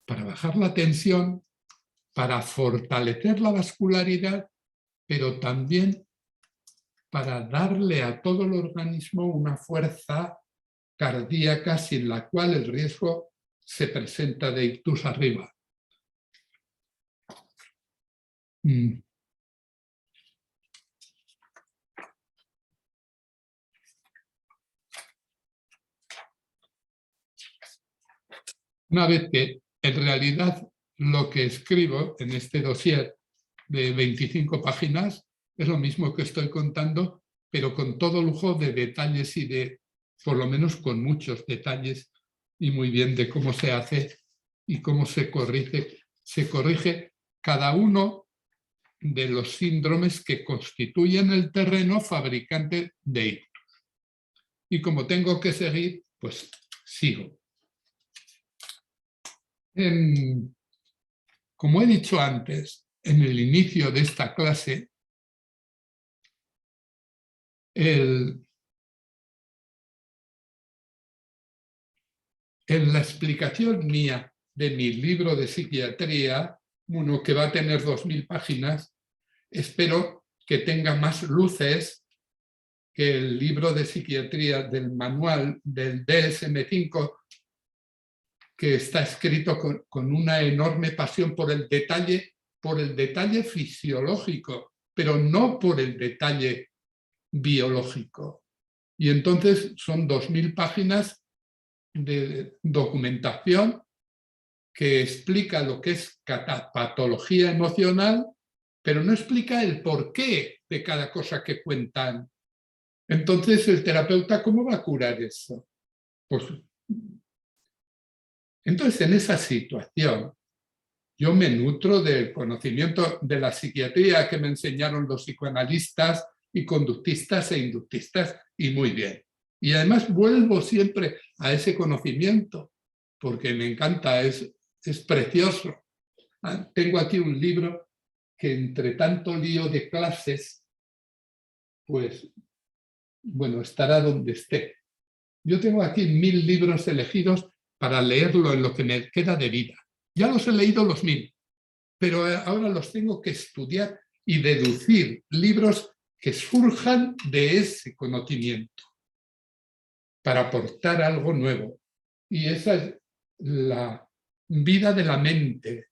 para bajar la tensión, para fortalecer la vascularidad, pero también para darle a todo el organismo una fuerza cardíaca sin la cual el riesgo se presenta de ictus arriba. una vez que en realidad lo que escribo en este dossier de 25 páginas es lo mismo que estoy contando, pero con todo lujo de detalles y de, por lo menos con muchos detalles y muy bien de cómo se hace y cómo se corrige cada uno de los síndromes que constituyen el terreno fabricante de ictus. Y como tengo que seguir, pues sigo. Como he dicho antes, en el inicio de esta clase, en la explicación mía de mi libro de psiquiatría, uno que va a tener 2000 páginas, espero que tenga más luces que el libro de psiquiatría del manual del DSM-5, que está escrito con una enorme pasión por el detalle fisiológico, pero no por el detalle biológico. Y entonces son 2000 páginas de documentación que explica lo que es patología emocional, pero no explica el porqué de cada cosa que cuentan. Entonces, el terapeuta, ¿cómo va a curar eso? Pues, entonces, en esa situación, yo me nutro del conocimiento de la psiquiatría que me enseñaron los psicoanalistas y conductistas e inductistas, y muy bien. Y además vuelvo siempre a ese conocimiento, porque me encanta, es precioso. Tengo aquí un libro que entre tanto lío de clases, pues, bueno, estará donde esté. Yo tengo aquí 1000 libros elegidos para leerlo en lo que me queda de vida. Ya los he leído los 1000, pero ahora los tengo que estudiar y deducir libros que surjan de ese conocimiento para aportar algo nuevo. Y esa es la vida de la mente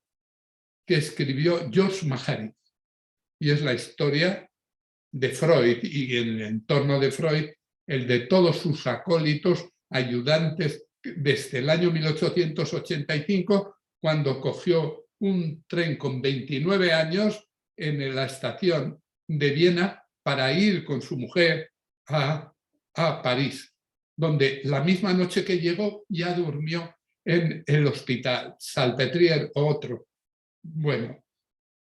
que escribió George Maharis. Y es la historia de Freud y en el entorno de Freud, el de todos sus acólitos, ayudantes, desde el año 1885, cuando cogió un tren con 29 años en la estación de Viena para ir con su mujer a París, donde la misma noche que llegó ya durmió en el hospital, Salpêtrière, otro. Bueno,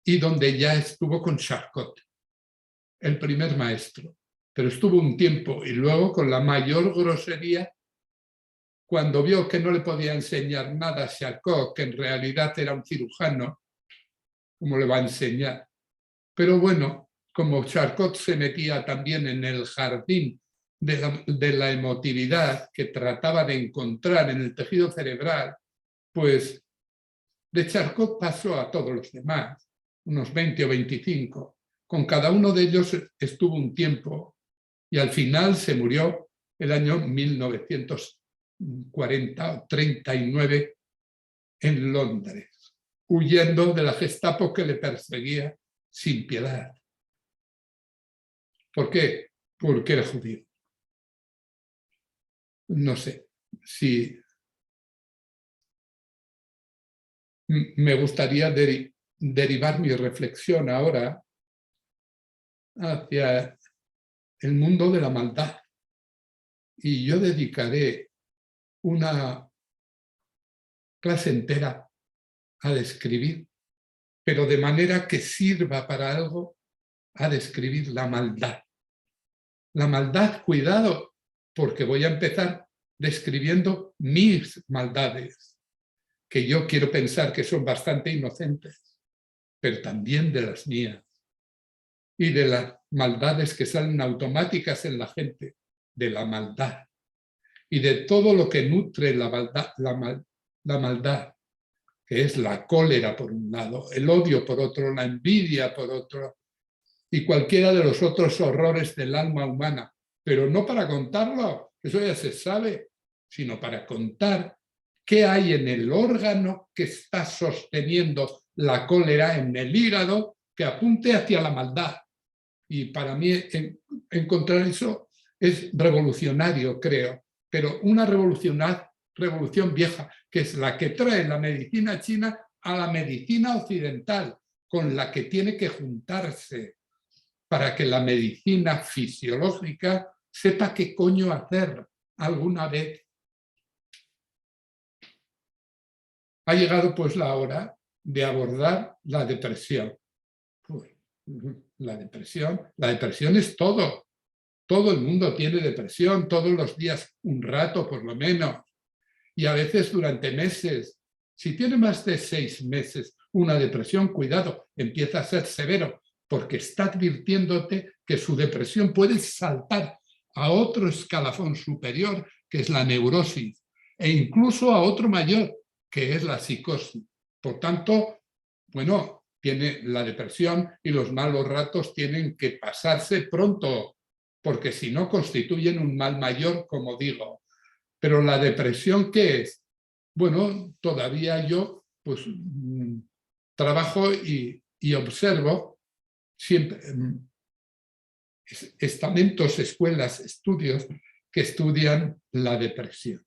y donde ya estuvo con Charcot, el primer maestro, pero estuvo un tiempo y luego con la mayor grosería, cuando vio que no le podía enseñar nada a Charcot, que en realidad era un cirujano, ¿cómo le va a enseñar? Pero bueno, como Charcot se metía también en el jardín de la emotividad que trataba de encontrar en el tejido cerebral, pues de Charcot pasó a todos los demás, unos 20 o 25. Con cada uno de ellos estuvo un tiempo y al final se murió el año 1940 o 39 en Londres, huyendo de la Gestapo que le perseguía sin piedad. ¿Por qué? Porque era judío. No sé si me gustaría derivar mi reflexión ahora hacia el mundo de la maldad. Y yo dedicaré una clase entera a describir, pero de manera que sirva para algo, a describir la maldad. La maldad, cuidado, porque voy a empezar describiendo mis maldades, que yo quiero pensar que son bastante inocentes, pero también de las mías. Y de las maldades que salen automáticas en la gente, de la maldad. Y de todo lo que nutre la maldad, que es la cólera por un lado, el odio por otro, la envidia por otro, y cualquiera de los otros horrores del alma humana. Pero no para contarlo, eso ya se sabe, sino para contar qué hay en el órgano que está sosteniendo la cólera, en el hígado, que apunte hacia la maldad. Y para mí encontrar eso es revolucionario, creo, pero una revolución vieja, que es la que trae la medicina china a la medicina occidental, con la que tiene que juntarse para que la medicina fisiológica sepa qué coño hacer alguna vez. Ha llegado pues la hora de abordar la depresión. La depresión es todo. Todo el mundo tiene depresión, todos los días un rato por lo menos, y a veces durante meses. Si tiene más de 6 meses una depresión, cuidado, empieza a ser severo, porque está advirtiéndote que su depresión puede saltar a otro escalafón superior, que es la neurosis, e incluso a otro mayor, que es la psicosis. Por tanto, bueno, tiene la depresión y los malos ratos tienen que pasarse pronto, porque si no constituyen un mal mayor, como digo. Pero la depresión, ¿qué es? Bueno, todavía yo pues trabajo y observo siempre estamentos, escuelas, estudios que estudian la depresión.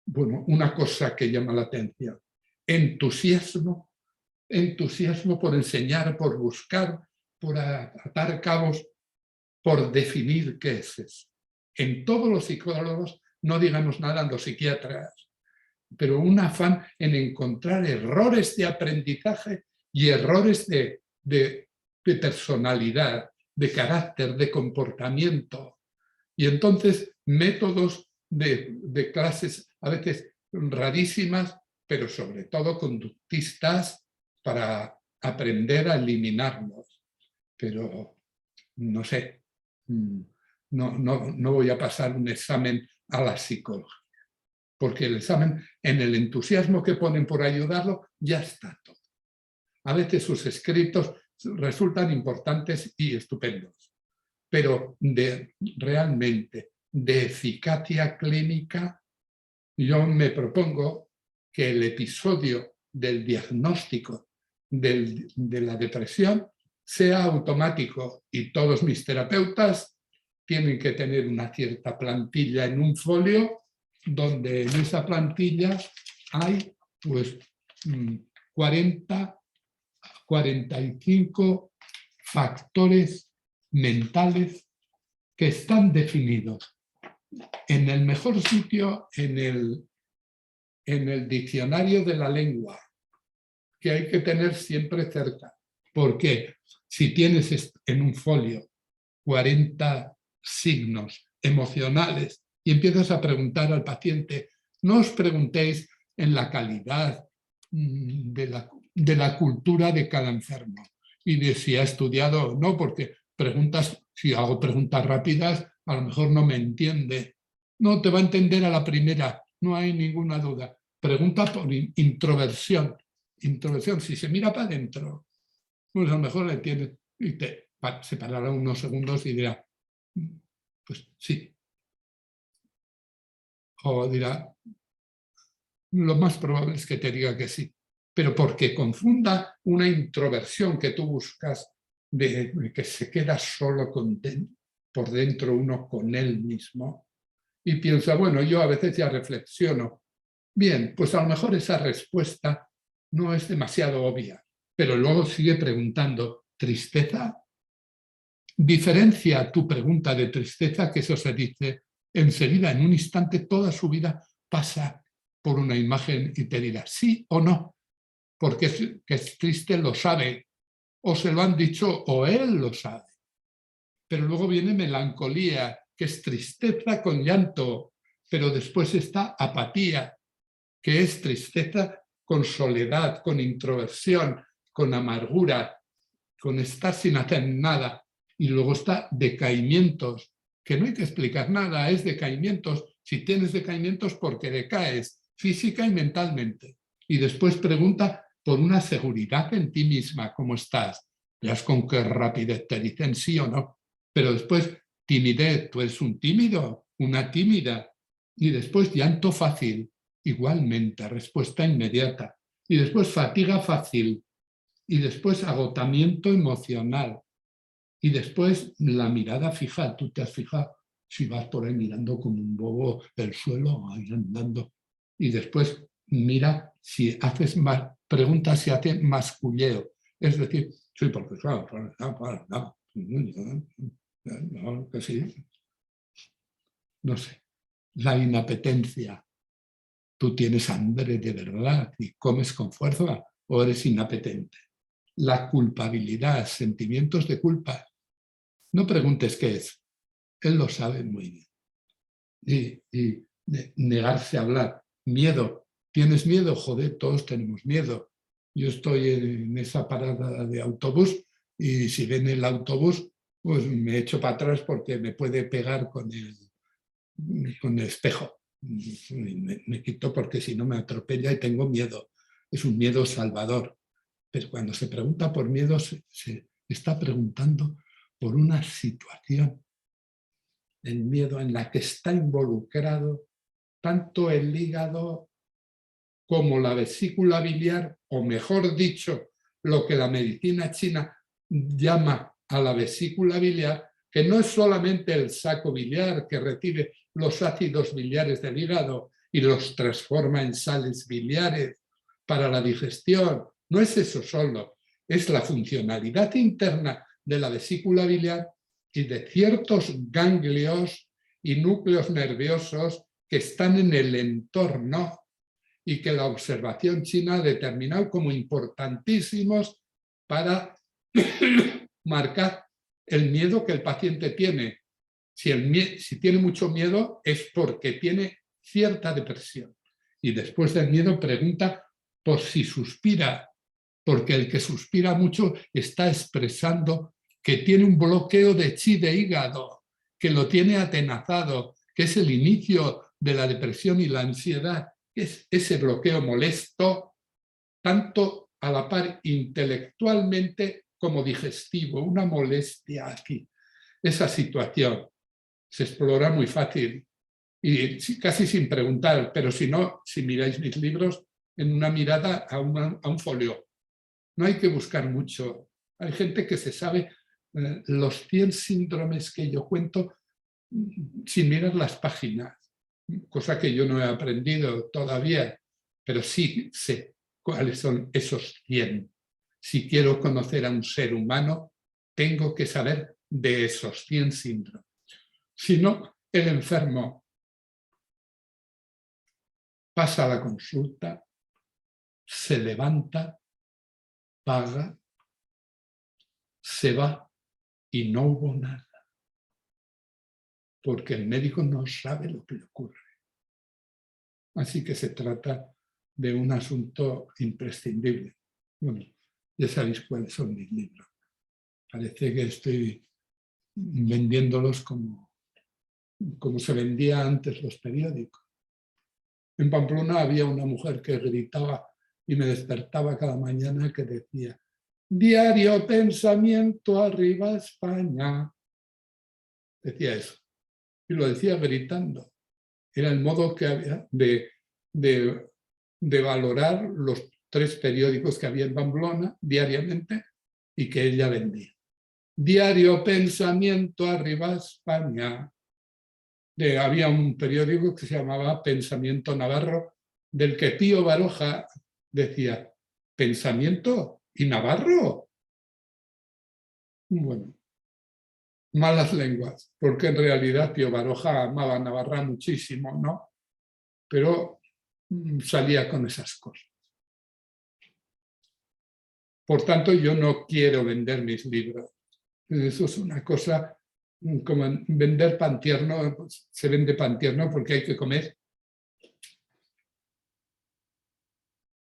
Bueno, una cosa que llama la atención, entusiasmo por enseñar, por buscar, por atar cabos, por definir qué es eso. En todos los psicólogos, no digamos nada en los psiquiatras, pero un afán en encontrar errores de aprendizaje y errores de personalidad, de carácter, de comportamiento. Y entonces métodos de clases a veces rarísimas, pero sobre todo conductistas para aprender a eliminarlos. Pero no sé, no voy a pasar un examen a la psicología, porque el examen, en el entusiasmo que ponen por ayudarlo, ya está todo. A veces sus escritos resultan importantes y estupendos, pero realmente de eficacia clínica, yo me propongo que el episodio del diagnóstico de la depresión sea automático y todos mis terapeutas tienen que tener una cierta plantilla en un folio donde en esa plantilla hay pues 45 factores mentales que están definidos en el mejor sitio, en el diccionario de la lengua, que hay que tener siempre cerca. Porque si tienes en un folio 40 signos emocionales y empiezas a preguntar al paciente, no os preguntéis en la calidad de la cultura de cada enfermo y de si ha estudiado o no, porque si hago preguntas rápidas, a lo mejor no me entiende. No, te va a entender a la primera, no hay ninguna duda. Pregunta por introversión. Introversión, si se mira para adentro, pues a lo mejor le entiende y se parará unos segundos y dirá, pues sí. O dirá, lo más probable es que te diga que sí. Pero porque confunda una introversión que tú buscas de que se queda solo por dentro uno con él mismo y piensa, bueno, yo a veces ya reflexiono. Bien, pues a lo mejor esa respuesta no es demasiado obvia, pero luego sigue preguntando, ¿tristeza? Diferencia tu pregunta de tristeza, que eso se dice enseguida, en un instante, toda su vida pasa por una imagen y te dirá sí o no, porque que es triste lo sabe, o se lo han dicho o él lo sabe. Pero luego viene melancolía, que es tristeza con llanto, pero después está apatía, que es tristeza con soledad, con introversión, con amargura, con estar sin hacer nada. Y luego está decaimientos, que no hay que explicar nada, es decaimientos. Si tienes decaimientos, porque decaes física y mentalmente. Y después pregunta por una seguridad en ti misma, ¿cómo estás? Verás con qué rapidez te dicen sí o no. Pero después, timidez, tú eres un tímido, una tímida. Y después llanto fácil, igualmente, respuesta inmediata. Y después fatiga fácil. Y después agotamiento emocional. Y después la mirada fija, tú te has fijado, si vas por ahí mirando como un bobo el suelo, ahí andando, y después mira si haces más, pregunta si hace masculleo, es decir, sí, porque claro, no, que sí, no sé, la inapetencia. ¿Tú tienes hambre de verdad y comes con fuerza o eres inapetente? La culpabilidad, sentimientos de culpa. No preguntes qué es, él lo sabe muy bien. Y negarse a hablar. Miedo. ¿Tienes miedo? Joder, todos tenemos miedo. Yo estoy en esa parada de autobús y si ven el autobús, pues me echo para atrás porque me puede pegar con el espejo. Me quito porque si no me atropella y tengo miedo. Es un miedo salvador. Pero cuando se pregunta por miedo, se está preguntando por una situación, el miedo en la que está involucrado tanto el hígado como la vesícula biliar, o mejor dicho, lo que la medicina china llama a la vesícula biliar, que no es solamente el saco biliar que recibe los ácidos biliares del hígado y los transforma en sales biliares para la digestión, no es eso solo, es la funcionalidad interna de la vesícula biliar y de ciertos ganglios y núcleos nerviosos que están en el entorno y que la observación china ha determinado como importantísimos para marcar el miedo que el paciente tiene. Si tiene mucho miedo es porque tiene cierta depresión. Y después del miedo pregunta por si suspira, porque el que suspira mucho está expresando que tiene un bloqueo de chi de hígado, que lo tiene atenazado, que es el inicio de la depresión y la ansiedad. Es ese bloqueo molesto, tanto a la par intelectualmente como digestivo, una molestia aquí. Esa situación se explora muy fácil y casi sin preguntar, pero si no, si miráis mis libros, en una mirada a un folio. No hay que buscar mucho. Hay gente que se sabe los 100 síndromes que yo cuento sin mirar las páginas, cosa que yo no he aprendido todavía, pero sí sé cuáles son esos 100. Si quiero conocer a un ser humano, tengo que saber de esos 100 síndromes. Si no, el enfermo pasa a la consulta, se levanta, paga, se va y no hubo nada, porque el médico no sabe lo que le ocurre. Así que se trata de un asunto imprescindible. Bueno, ya sabéis cuáles son mis libros. Parece que estoy vendiéndolos como se vendía antes los periódicos. En Pamplona había una mujer que gritaba y me despertaba cada mañana que decía: diario pensamiento, arriba España. Decía eso. Y lo decía gritando. Era el modo que había de valorar los 3 periódicos que había en Pamplona diariamente y que ella vendía. Diario pensamiento, arriba España. Había un periódico que se llamaba Pensamiento Navarro, del que Pío Baroja decía: ¿Pensamiento y Navarro? Bueno, malas lenguas, porque en realidad Pío Baroja amaba a Navarra muchísimo, ¿no? Pero salía con esas cosas. Por tanto, yo no quiero vender mis libros. Eso es una cosa como vender pan tierno, pues se vende pan tierno porque hay que comer.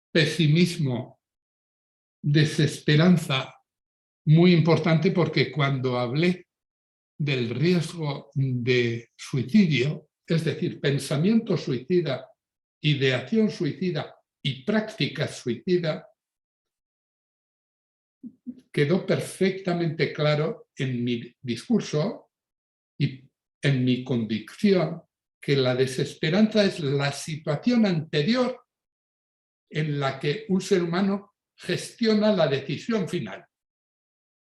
Pesimismo, desesperanza, muy importante, porque cuando hablé del riesgo de suicidio, es decir, pensamiento suicida, ideación suicida y práctica suicida, quedó perfectamente claro en mi discurso y en mi convicción que la desesperanza es la situación anterior en la que un ser humano gestiona la decisión final.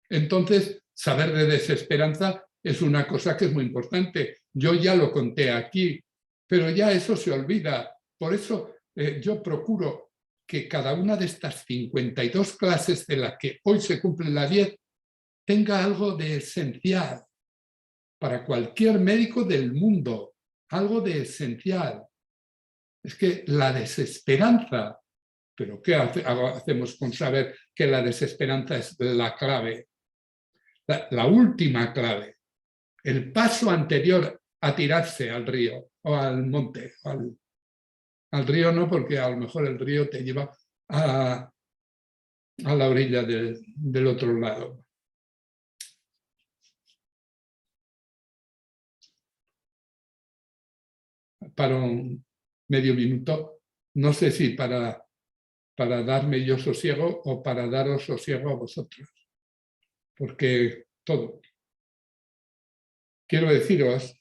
Entonces, saber de desesperanza es una cosa que es muy importante. Yo ya lo conté aquí, pero ya eso se olvida. Por eso yo procuro que cada una de estas 52 clases de las que hoy se cumplen las 10 tenga algo de esencial para cualquier médico del mundo, algo de esencial. Es que la desesperanza, pero ¿qué hacemos con saber que la desesperanza es la clave? La última clave, el paso anterior a tirarse al río o al monte. Al río no, porque a lo mejor el río te lleva a la orilla del otro lado. Para un medio minuto, no sé si para darme yo sosiego o para daros sosiego a vosotros, porque todo. Quiero deciros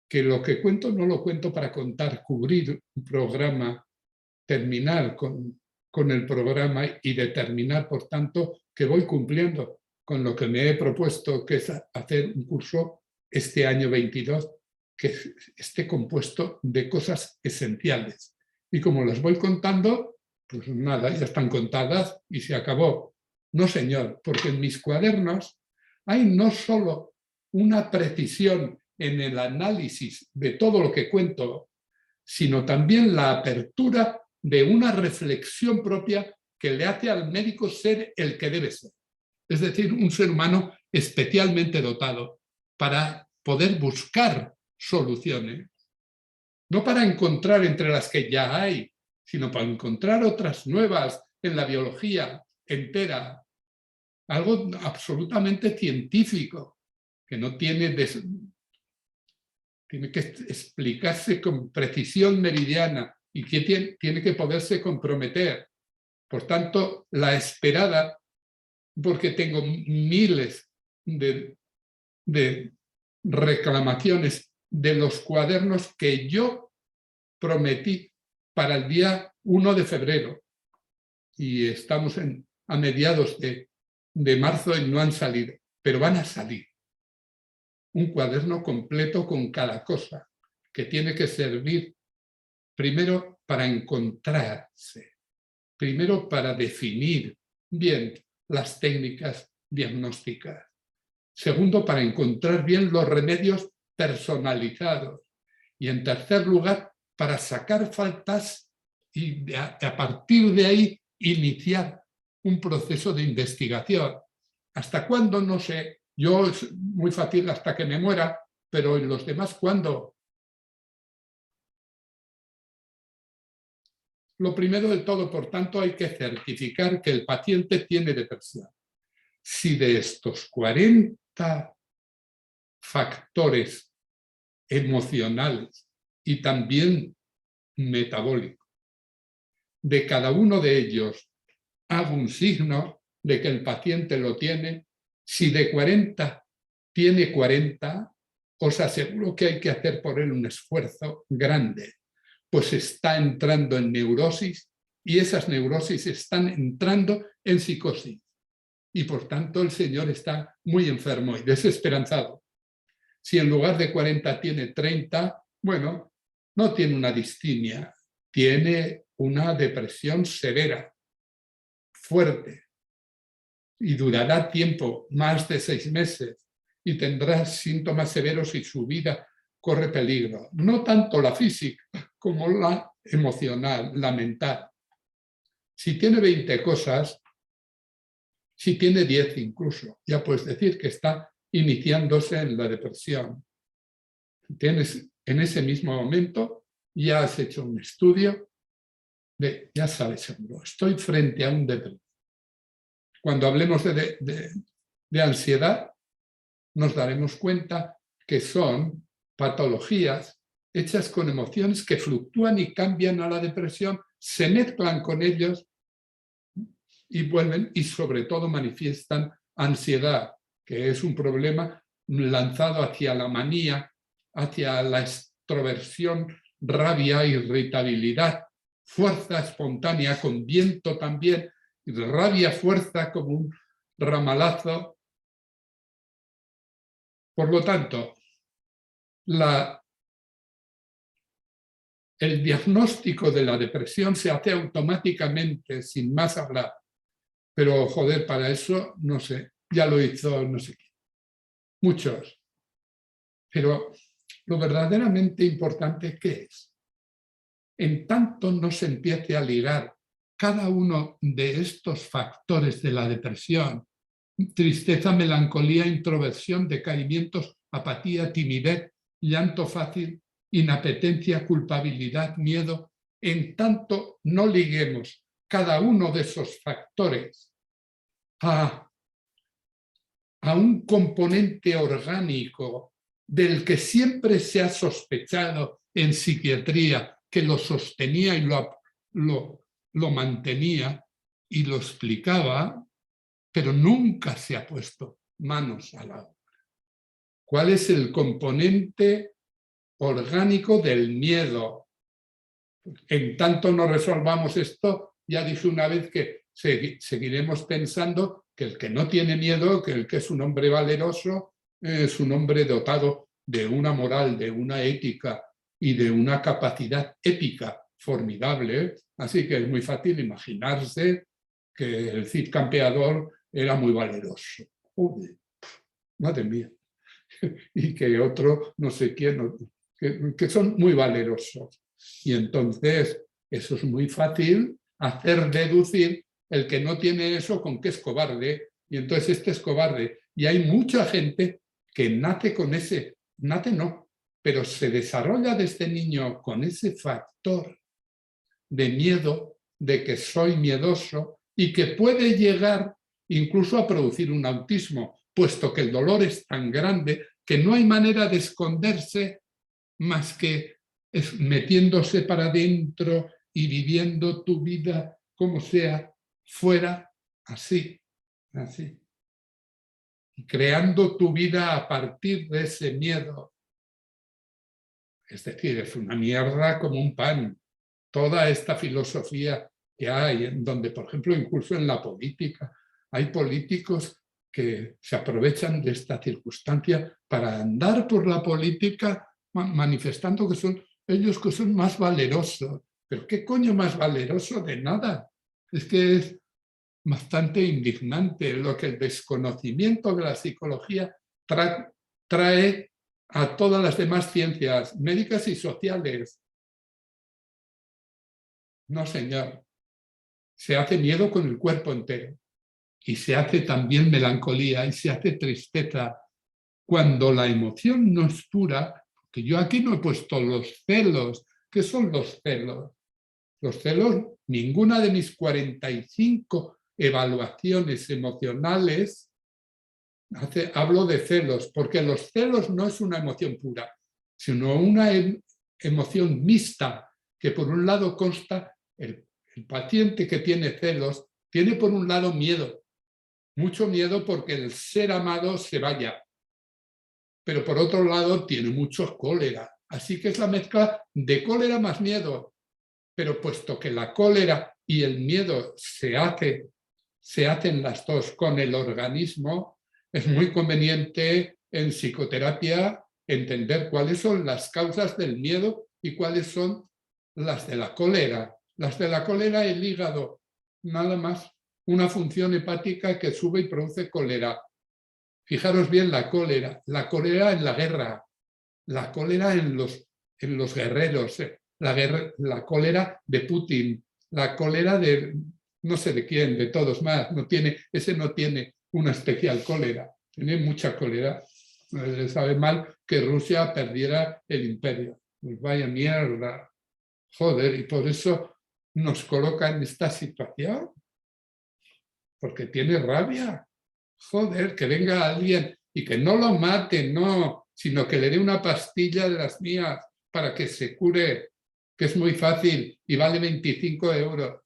que lo que cuento no lo cuento para contar, cubrir un programa, terminar con el programa y determinar, por tanto, que voy cumpliendo con lo que me he propuesto, que es hacer un curso este año 22, que esté compuesto de cosas esenciales. Y como las voy contando, pues nada, ya están contadas y se acabó. No, señor, porque en mis cuadernos hay no solo una precisión en el análisis de todo lo que cuento, sino también la apertura de una reflexión propia que le hace al médico ser el que debe ser. Es decir, un ser humano especialmente dotado para poder buscar soluciones, no para encontrar entre las que ya hay, sino para encontrar otras nuevas en la biología entera, algo absolutamente científico, que no tiene que explicarse con precisión meridiana y que tiene que poderse comprometer. Por tanto, la esperada, porque tengo miles de reclamaciones de los cuadernos que yo prometí para el día 1 de febrero. Y estamos a mediados de marzo y no han salido, pero van a salir. Un cuaderno completo con cada cosa, que tiene que servir primero para encontrarse, primero para definir bien las técnicas diagnósticas, segundo para encontrar bien los remedios personalizados y en tercer lugar para sacar faltas y a partir de ahí iniciar un proceso de investigación. ¿Hasta cuándo? No sé. Yo es muy fácil hasta que me muera, pero ¿y los demás cuándo? Lo primero de todo, por tanto, hay que certificar que el paciente tiene depresión. Si de estos 40 factores emocionales y también metabólicos, de cada uno de ellos hago un signo de que el paciente lo tiene, si de 40 tiene 40, os aseguro que hay que hacer por él un esfuerzo grande, pues está entrando en neurosis y esas neurosis están entrando en psicosis. Y por tanto el señor está muy enfermo y desesperanzado. Si en lugar de 40 tiene 30, bueno, no tiene una distimia, tiene una depresión severa, fuerte, y durará tiempo, más de 6 meses, y tendrá síntomas severos y su vida corre peligro. No tanto la física como la emocional, la mental. Si tiene 20 cosas, si tiene 10 incluso, ya puedes decir que está iniciándose en la depresión. Tienes, en ese mismo momento ya has hecho un estudio ya sabes seguro, estoy frente a un depresivo. Cuando hablemos de ansiedad, nos daremos cuenta que son patologías hechas con emociones que fluctúan y cambian a la depresión, se mezclan con ellos y vuelven y sobre todo manifiestan ansiedad, que es un problema lanzado hacia la manía, hacia la extroversión, rabia, irritabilidad, fuerza espontánea con viento también, rabia, fuerza como un ramalazo, Por lo tanto, el diagnóstico de la depresión se hace automáticamente, sin más hablar. Pero, joder, para eso, no sé, ya lo hizo no sé quién. Muchos. Pero lo verdaderamente importante, ¿qué es? En tanto no se empiece a ligar cada uno de estos factores de la depresión, tristeza, melancolía, introversión, decaimientos, apatía, timidez, llanto fácil, inapetencia, culpabilidad, miedo, en tanto no liguemos cada uno de esos factores a un componente orgánico del que siempre se ha sospechado en psiquiatría que lo sostenía y lo mantenía y lo explicaba, pero nunca se ha puesto manos a la obra. ¿Cuál es el componente orgánico del miedo? En tanto no resolvamos esto, ya dije una vez que seguiremos pensando que el que no tiene miedo, que el que es un hombre valeroso, es un hombre dotado de una moral, de una ética y de una capacidad épica formidable. Así que es muy fácil imaginarse que el Cid Campeador era muy valeroso. Joder, madre mía. Y que otro, no sé quién, que son muy valerosos. Y entonces eso es muy fácil hacer deducir el que no tiene eso con que es cobarde. Y entonces este es cobarde. Y hay mucha gente que nace con ese, nace no, pero se desarrolla desde niño con ese factor de miedo, de que soy miedoso y que puede llegar incluso a producir un autismo, puesto que el dolor es tan grande que no hay manera de esconderse más que metiéndose para adentro y viviendo tu vida como sea, fuera, así, así. Y creando tu vida a partir de ese miedo. Es decir, es una mierda como un pan. Toda esta filosofía que hay, en donde, por ejemplo, incluso en la política, hay políticos que se aprovechan de esta circunstancia para andar por la política manifestando que son ellos que son más valerosos. ¿Pero qué coño más valeroso? De nada. Es que es bastante indignante lo que el desconocimiento de la psicología trae a todas las demás ciencias médicas y sociales. No, señor. Se hace miedo con el cuerpo entero. Y se hace también melancolía y se hace tristeza. Cuando la emoción no es pura, porque yo aquí no he puesto los celos. ¿Qué son los celos? Los celos, ninguna de mis 45 evaluaciones emocionales hablo de celos, porque los celos no es una emoción pura, sino una emoción mixta, que por un lado consta, el paciente que tiene celos tiene por un lado miedo, mucho miedo porque el ser amado se vaya, pero por otro lado tiene mucho cólera, así que es la mezcla de cólera más miedo, pero puesto que la cólera y el miedo se hacen las dos con el organismo, es muy conveniente en psicoterapia entender cuáles son las causas del miedo y cuáles son las de la cólera. Las de la cólera, el hígado, nada más, una función hepática que sube y produce cólera. Fijaros bien la cólera en la guerra, la cólera en los guerreros, la cólera de Putin, la cólera de no sé de quién, de todos más, ese no tiene una especial cólera, tiene mucha cólera. Le sabe mal que Rusia perdiera el imperio. Pues vaya mierda, joder, y por eso nos coloca en esta situación, porque tiene rabia. Joder, que venga alguien y que no lo mate, no, sino que le dé una pastilla de las mías para que se cure, que es muy fácil y vale 25 euros.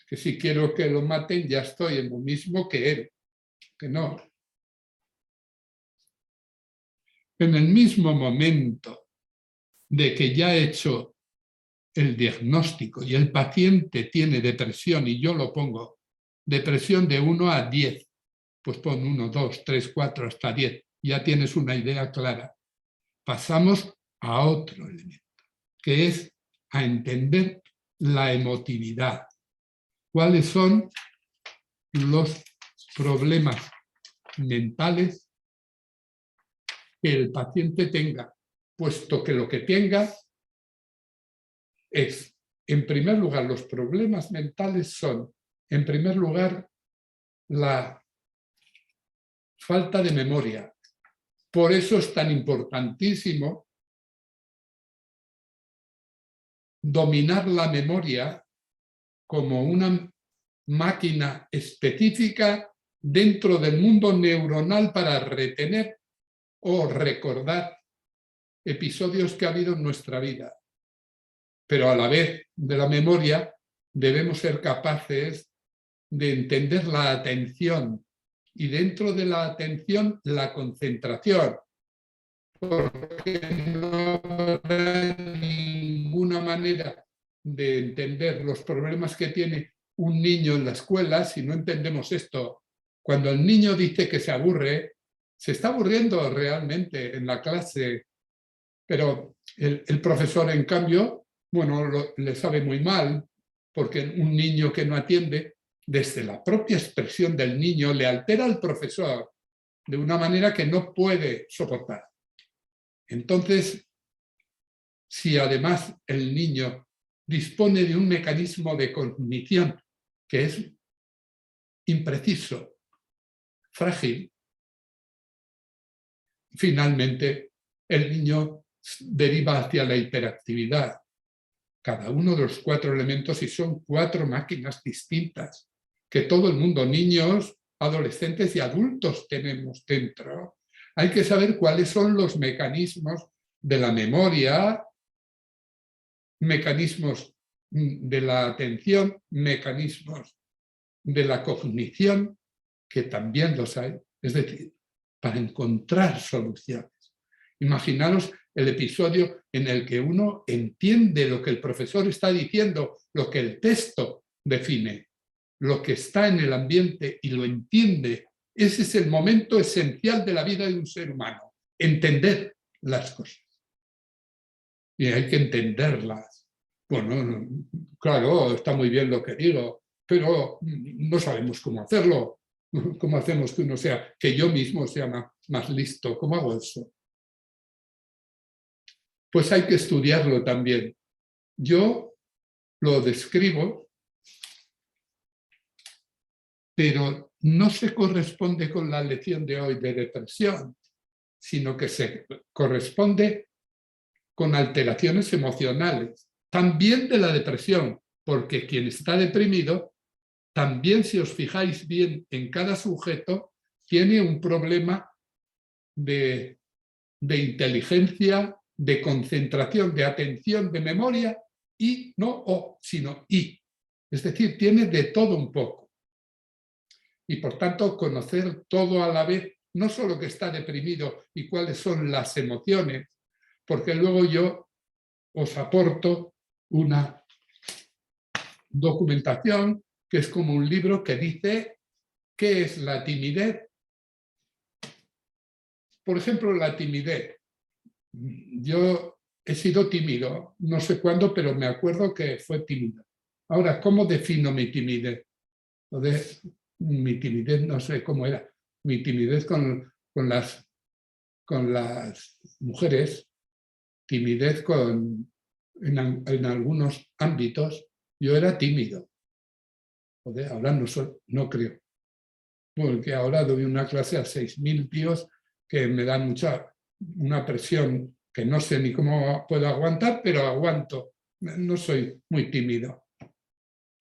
Que si quiero que lo maten, ya estoy en lo mismo que él, que no. En el mismo momento de que ya he hecho el diagnóstico y el paciente tiene depresión y yo lo pongo, depresión de 1 a 10, pues pon 1, 2, 3, 4, hasta 10. Ya tienes una idea clara. Pasamos a otro elemento, que es a entender la emotividad. ¿Cuáles son los problemas mentales que el paciente tenga? Puesto que lo que tenga es, en primer lugar, los problemas mentales son, en primer lugar, la falta de memoria. Por eso es tan importantísimo dominar la memoria como una máquina específica dentro del mundo neuronal para retener o recordar episodios que ha habido en nuestra vida. Pero a la vez de la memoria debemos ser capaces de entender la atención y dentro de la atención la concentración, porque no habrá ninguna manera de entender los problemas que tiene un niño en la escuela si no entendemos esto. Cuando el niño dice que se aburre, se está aburriendo realmente en la clase, pero el profesor, en cambio, bueno, le sabe muy mal, porque un niño que no atiende, desde la propia expresión del niño, le altera al profesor de una manera que no puede soportar. Entonces, si además el niño dispone de un mecanismo de cognición que es impreciso, frágil, finalmente el niño deriva hacia la hiperactividad. Cada uno de los 4 elementos, y son 4 máquinas distintas, que todo el mundo, niños, adolescentes y adultos, tenemos dentro. Hay que saber cuáles son los mecanismos de la memoria, mecanismos de la atención, mecanismos de la cognición, que también los hay, es decir, para encontrar soluciones. Imaginaros el episodio en el que uno entiende lo que el profesor está diciendo, lo que el texto define, lo que está en el ambiente y lo entiende. Ese es el momento esencial de la vida de un ser humano, entender las cosas. Y hay que entenderlas. Bueno, claro, está muy bien lo que digo, pero no sabemos cómo hacerlo. ¿Cómo hacemos que uno sea, que yo mismo sea más listo? ¿Cómo hago eso? Pues hay que estudiarlo también. Yo lo describo, pero no se corresponde con la lección de hoy de depresión, sino que se corresponde con alteraciones emocionales, también de la depresión, porque quien está deprimido, también si os fijáis bien en cada sujeto, tiene un problema de inteligencia, de concentración, de atención, de memoria, y no o, sino y. Es decir, tiene de todo un poco. Y por tanto, conocer todo a la vez, no solo que está deprimido y cuáles son las emociones, porque luego yo os aporto una documentación que es como un libro que dice qué es la timidez. Por ejemplo, la timidez. Yo he sido tímido, no sé cuándo, pero me acuerdo que fue tímido. Ahora, ¿cómo defino mi timidez? Entonces, mi timidez no sé cómo era. Mi timidez con las mujeres, timidez en algunos ámbitos, yo era tímido. Joder, ahora no creo. Porque ahora doy una clase a 6.000 tíos que me dan una presión que no sé ni cómo puedo aguantar, pero aguanto. No soy muy tímido.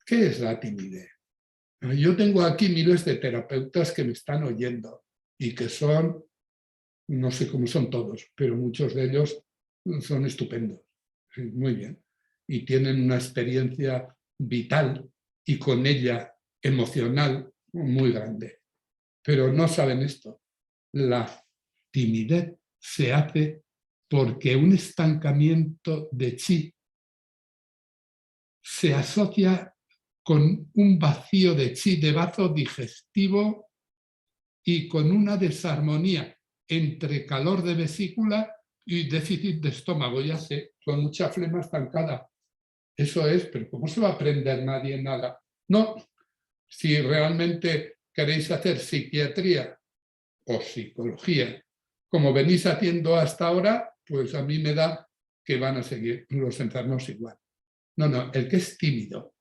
¿Qué es la timidez? Yo tengo aquí miles de terapeutas que me están oyendo y que son, no sé cómo son todos, pero muchos de ellos son estupendos. Muy bien. Y tienen una experiencia vital y con ella emocional muy grande. Pero no saben esto. La timidez se hace porque un estancamiento de chi se asocia con un vacío de chi, de bazo digestivo y con una desarmonía entre calor de vesícula y déficit de estómago, ya sé, con mucha flema estancada. Eso es, pero ¿cómo se va a aprender nadie nada? No, si realmente queréis hacer psiquiatría o psicología, como venís haciendo hasta ahora, pues a mí me da que van a seguir los enfermos igual. No, no, el que es tímido.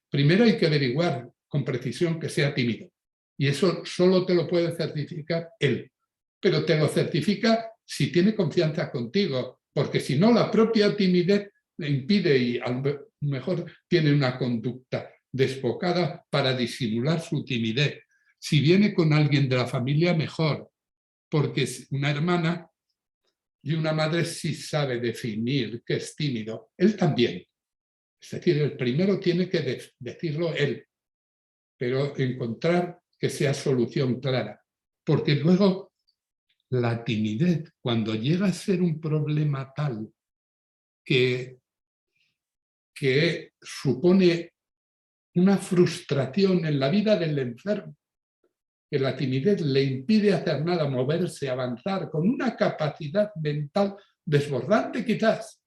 Primero hay que averiguar con precisión que sea tímido. Y eso solo te lo puede certificar él. Pero te lo certifica si tiene confianza contigo, porque si no, la propia timidez le impide y a lo mejor tiene una conducta desbocada para disimular su timidez. Si viene con alguien de la familia, mejor, porque es una hermana y una madre sí sabe definir que es tímido. Él también. Es decir, el primero tiene que decirlo él, pero encontrar que sea solución clara. Porque luego la timidez, cuando llega a ser un problema tal que supone una frustración en la vida del enfermo, que la timidez le impide hacer nada, moverse, avanzar, con una capacidad mental desbordante quizás,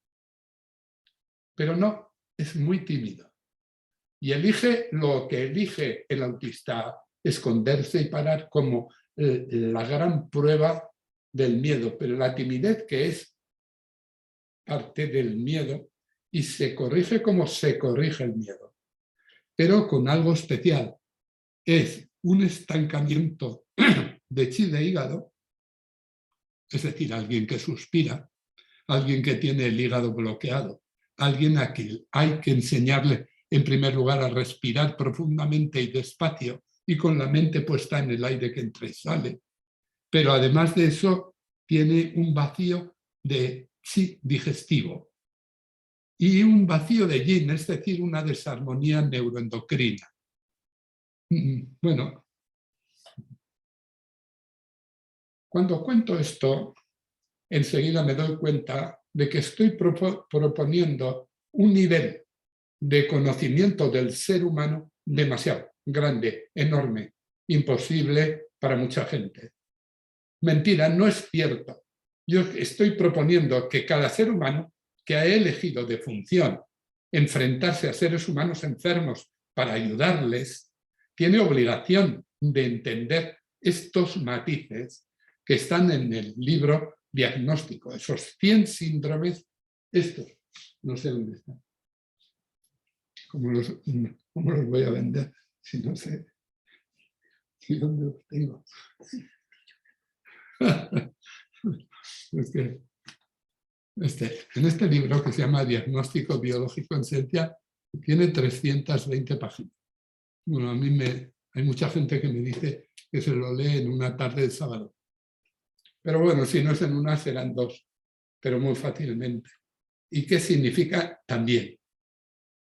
pero no, es muy tímido. Y elige lo que elige el autista, esconderse y parar como la gran prueba del miedo, pero la timidez, que es parte del miedo, y se corrige como se corrige el miedo, pero con algo especial. Es un estancamiento de chi de hígado, es decir, alguien que suspira, alguien que tiene el hígado bloqueado, alguien a quien hay que enseñarle en primer lugar a respirar profundamente y despacio y con la mente puesta en el aire que entra y sale. Pero además de eso tiene un vacío de chi digestivo y un vacío de yin, es decir, una desarmonía neuroendocrina. Bueno, cuando cuento esto, enseguida me doy cuenta de que estoy proponiendo un nivel de conocimiento del ser humano demasiado grande, enorme, imposible para mucha gente. Mentira, no es cierto. Yo estoy proponiendo que cada ser humano que ha elegido de función enfrentarse a seres humanos enfermos para ayudarles, tiene obligación de entender estos matices que están en el libro diagnóstico, esos 100 síndromes, estos, no sé dónde están. ¿Cómo los voy a vender si no sé dónde los tengo? Es que en este libro, que se llama Diagnóstico Biológico en Ciencia, tiene 320 páginas. Bueno, hay mucha gente que me dice que se lo lee en una tarde de sábado. Pero bueno, si no es en una, serán dos, pero muy fácilmente. ¿Y qué significa también?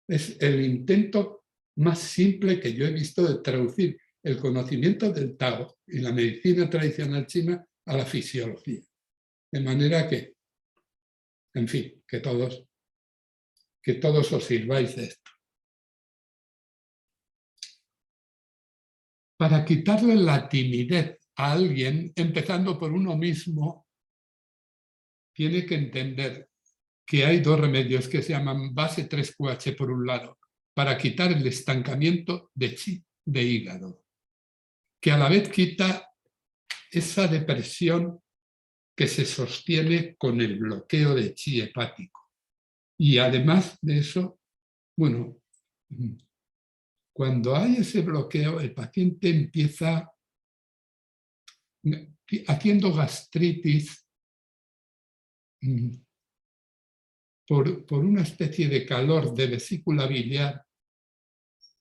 Es el intento más simple que yo he visto de traducir el conocimiento del Tao y la medicina tradicional china a la fisiología. De manera que, en fin, que todos os sirváis de esto. Para quitarle la timidez a alguien, empezando por uno mismo, tiene que entender que hay dos remedios que se llaman base 3QH por un lado, para quitar el estancamiento de chi de hígado, que a la vez quita esa depresión que se sostiene con el bloqueo de chi hepático. Y además de eso, bueno, cuando hay ese bloqueo, el paciente empieza haciendo gastritis por una especie de calor de vesícula biliar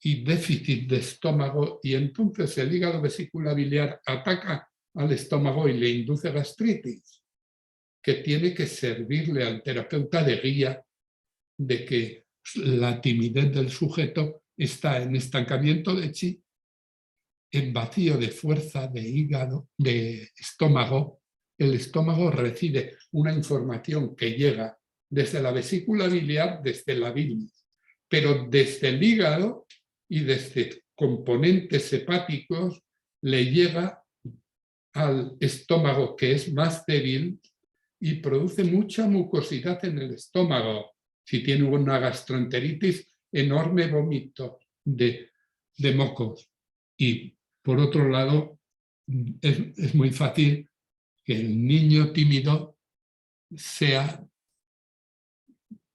y déficit de estómago, y entonces el hígado vesícula biliar ataca al estómago y le induce gastritis, que tiene que servirle al terapeuta de guía de que la timidez del sujeto está en estancamiento de chi, en vacío de fuerza de hígado, de estómago. El estómago recibe una información que llega desde la vesícula biliar, desde la bilis, pero desde el hígado y desde componentes hepáticos le llega al estómago, que es más débil, y produce mucha mucosidad en el estómago. Si tiene una gastroenteritis, enorme vómito de mocos. Y por otro lado, es muy fácil que el niño tímido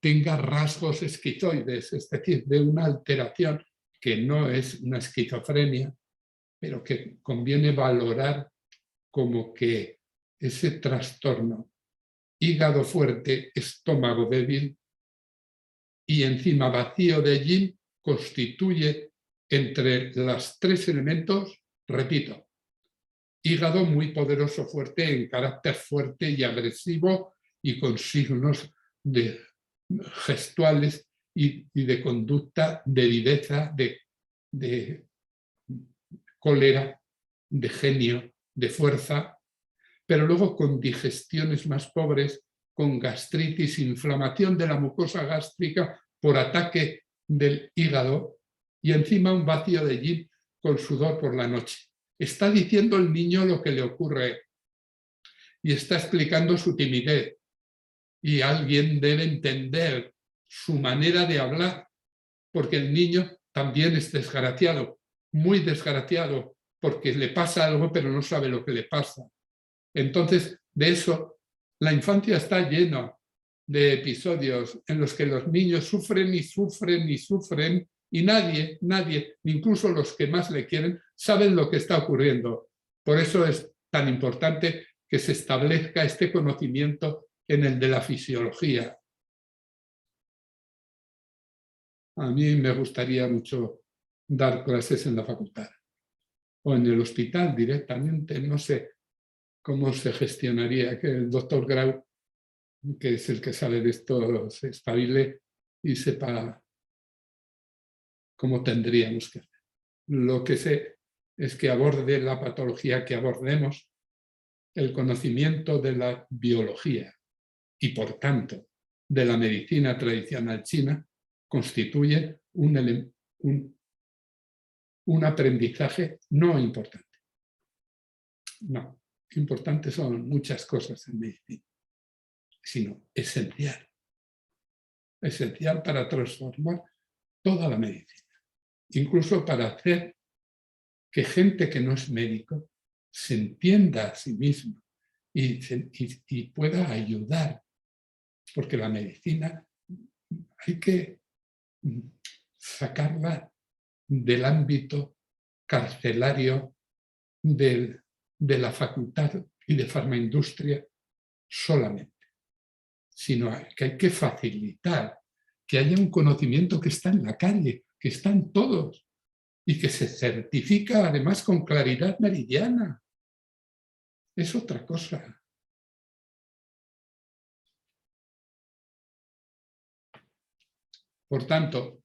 tenga rasgos esquizoides, es decir, de una alteración que no es una esquizofrenia, pero que conviene valorar como que ese trastorno, hígado fuerte, estómago débil y encima vacío de yin, constituye entre los tres elementos, repito, hígado muy poderoso, fuerte, en carácter fuerte y agresivo y con signos gestuales y de conducta de viveza, de cólera, de genio, de fuerza, pero luego con digestiones más pobres, con gastritis, inflamación de la mucosa gástrica por ataque del hígado y encima un vacío de yin con sudor por la noche. Está diciendo el niño lo que le ocurre y está explicando su timidez. Y alguien debe entender su manera de hablar, porque el niño también es desgraciado, muy desgraciado, porque le pasa algo pero no sabe lo que le pasa. Entonces, de eso, la infancia está llena de episodios en los que los niños sufren y sufren y sufren y nadie, incluso los que más le quieren, saben lo que está ocurriendo. Por eso es tan importante que se establezca este conocimiento en el de la fisiología. A mí me gustaría mucho dar clases en la facultad o en el hospital directamente, no sé cómo se gestionaría, que el doctor Grau, que es el que sabe de esto, se espabile y sepa cómo tendríamos que hacer. Lo que sé es que aborde la patología que abordemos, el conocimiento de la biología y, por tanto, de la medicina tradicional china, constituye un aprendizaje no importante. No, importante son muchas cosas en medicina, sino esencial. Esencial para transformar toda la medicina. Incluso para hacer que gente que no es médico se entienda a sí misma y pueda ayudar. Porque la medicina hay que sacarla del ámbito carcelario de la facultad y de farmaindustria solamente, sino que hay que facilitar que haya un conocimiento que está en la calle, que están todos y que se certifica además con claridad meridiana. Es otra cosa. Por tanto,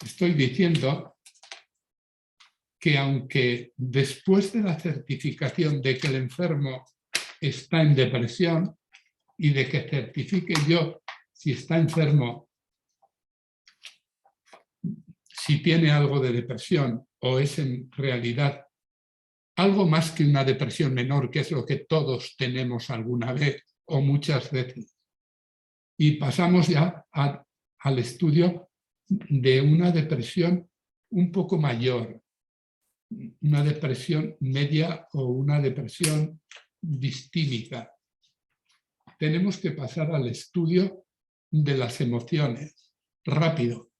estoy diciendo que aunque después de la certificación de que el enfermo está en depresión y de que certifique yo si está enfermo, si tiene algo de depresión o es en realidad algo más que una depresión menor, que es lo que todos tenemos alguna vez o muchas veces. Y pasamos ya al estudio de una depresión un poco mayor, una depresión media o una depresión distímica. Tenemos que pasar al estudio de las emociones, rápido,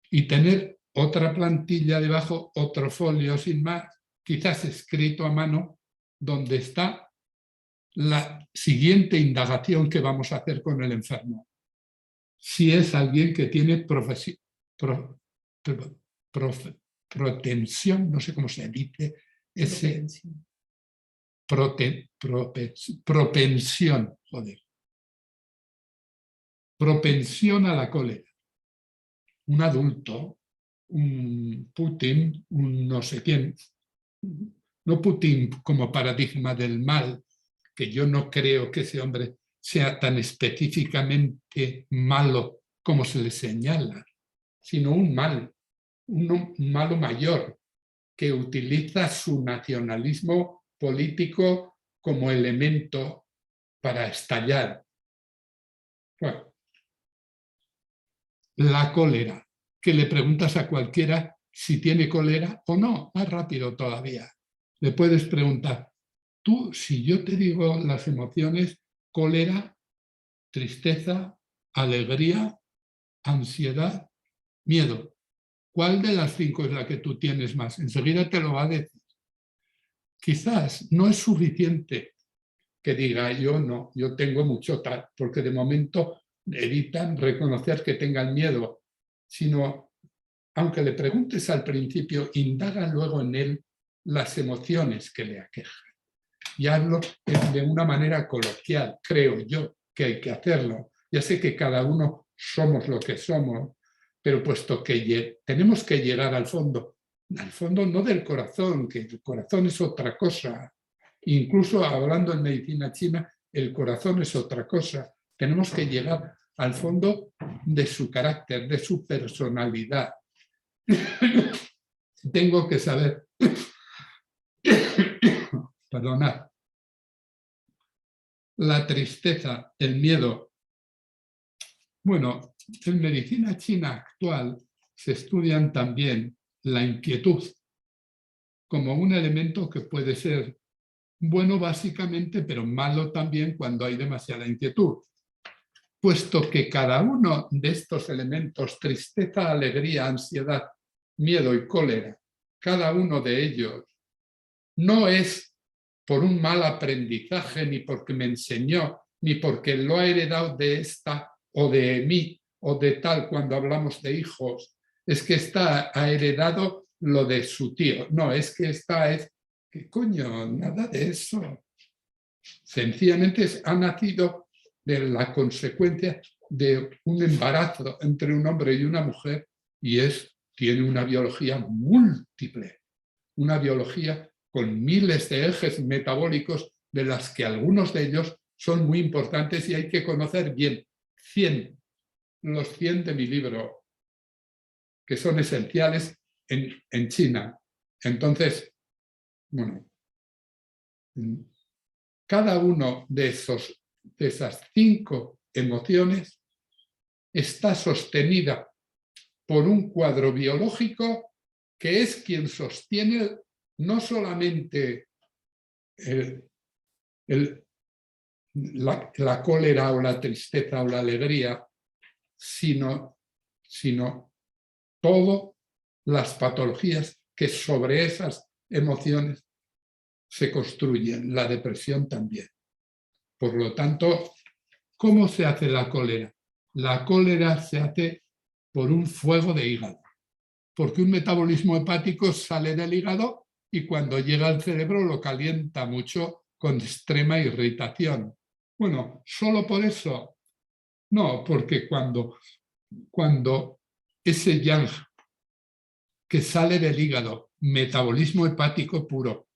y tener otra plantilla debajo, otro folio sin más, quizás escrito a mano, donde está la siguiente indagación que vamos a hacer con el enfermo. Si es alguien que tiene protensión, no sé cómo se dice, propensión, propensión a la cólera. Un adulto, un Putin, un no sé quién, no Putin como paradigma del mal, que yo no creo que ese hombre sea tan específicamente malo como se le señala, sino un malo mayor, que utiliza su nacionalismo político como elemento para estallar. Bueno, la cólera, que le preguntas a cualquiera si tiene cólera o no, más rápido todavía. Le puedes preguntar, tú, si yo te digo las emociones, cólera, tristeza, alegría, ansiedad, miedo, ¿cuál de las 5 es la que tú tienes más? Enseguida te lo va a decir. Quizás no es suficiente que diga yo no, yo tengo mucho tal, porque de momento evitan reconocer que tengan miedo, sino, aunque le preguntes al principio, indaga luego en él las emociones que le aquejan. Y hazlo de una manera coloquial, creo yo que hay que hacerlo. Ya sé que cada uno somos lo que somos, pero puesto que tenemos que llegar al fondo no del corazón, que el corazón es otra cosa. Incluso hablando en medicina china, el corazón es otra cosa. Tenemos que llegar al fondo de su carácter, de su personalidad. Tengo que saber, perdonad, la tristeza, el miedo. Bueno, en medicina china actual se estudian también la inquietud como un elemento que puede ser bueno básicamente, pero malo también cuando hay demasiada inquietud. Puesto que cada uno de estos elementos, tristeza, alegría, ansiedad, miedo y cólera, cada uno de ellos no es por un mal aprendizaje, ni porque me enseñó, ni porque lo ha heredado de esta o de mí o de tal cuando hablamos de hijos, es que esta ha heredado lo de su tío. No, es que esta es... ¿Qué coño? Nada de eso. Sencillamente ha nacido de la consecuencia de un embarazo entre un hombre y una mujer y tiene una biología múltiple, una biología con miles de ejes metabólicos de las que algunos de ellos son muy importantes y hay que conocer bien. 100, los 100 de mi libro, que son esenciales en China. Entonces, bueno, cada uno de esas 5 emociones está sostenida por un cuadro biológico que es quien sostiene no solamente la cólera o la tristeza o la alegría, sino todas las patologías que sobre esas emociones se construyen, la depresión también. Por lo tanto, ¿cómo se hace la cólera? La cólera se hace por un fuego de hígado, porque un metabolismo hepático sale del hígado y cuando llega al cerebro lo calienta mucho con extrema irritación. Bueno, ¿solo por eso? No, porque cuando ese yang que sale del hígado, metabolismo hepático puro,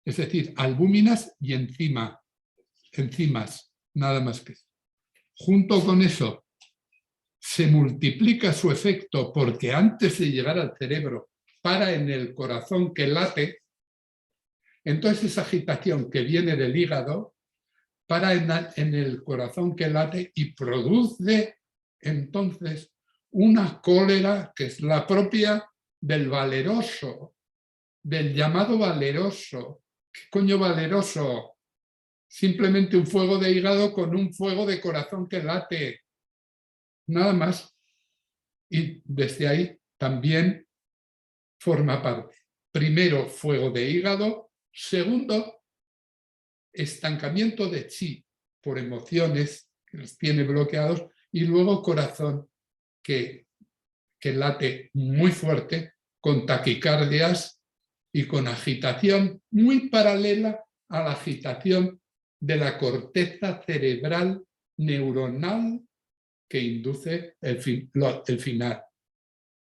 es decir, albúminas y enzimas, nada más que eso. Junto con eso, se multiplica su efecto porque antes de llegar al cerebro para en el corazón que late, entonces esa agitación que viene del hígado para en el corazón que late y produce entonces una cólera que es la propia del valeroso, del llamado valeroso. ¿Qué coño valeroso? Simplemente un fuego de hígado con un fuego de corazón que late. Nada más. Y desde ahí también forma parte. Primero, fuego de hígado. Segundo, estancamiento de chi por emociones que los tiene bloqueados. Y luego corazón que late muy fuerte, con taquicardias y con agitación muy paralela a la agitación de la corteza cerebral neuronal que induce el final,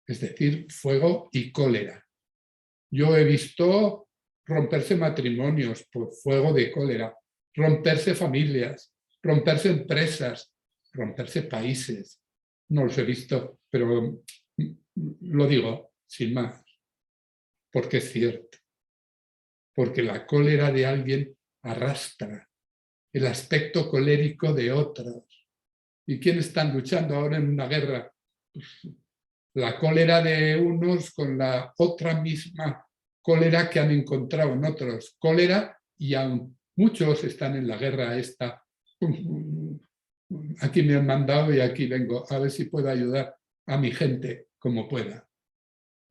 es decir, fuego y cólera. Yo he visto romperse matrimonios por fuego de cólera, romperse familias, romperse empresas, romperse países. No los he visto, pero lo digo sin más. porque es cierto. Porque la cólera de alguien arrastra el aspecto colérico de otros. ¿Y quiénes están luchando ahora en una guerra? Pues, la cólera de unos con la otra misma cólera que han encontrado en otros. Cólera, y aún muchos están en la guerra esta. Aquí me han mandado y aquí vengo, a ver si puedo ayudar a mi gente como pueda.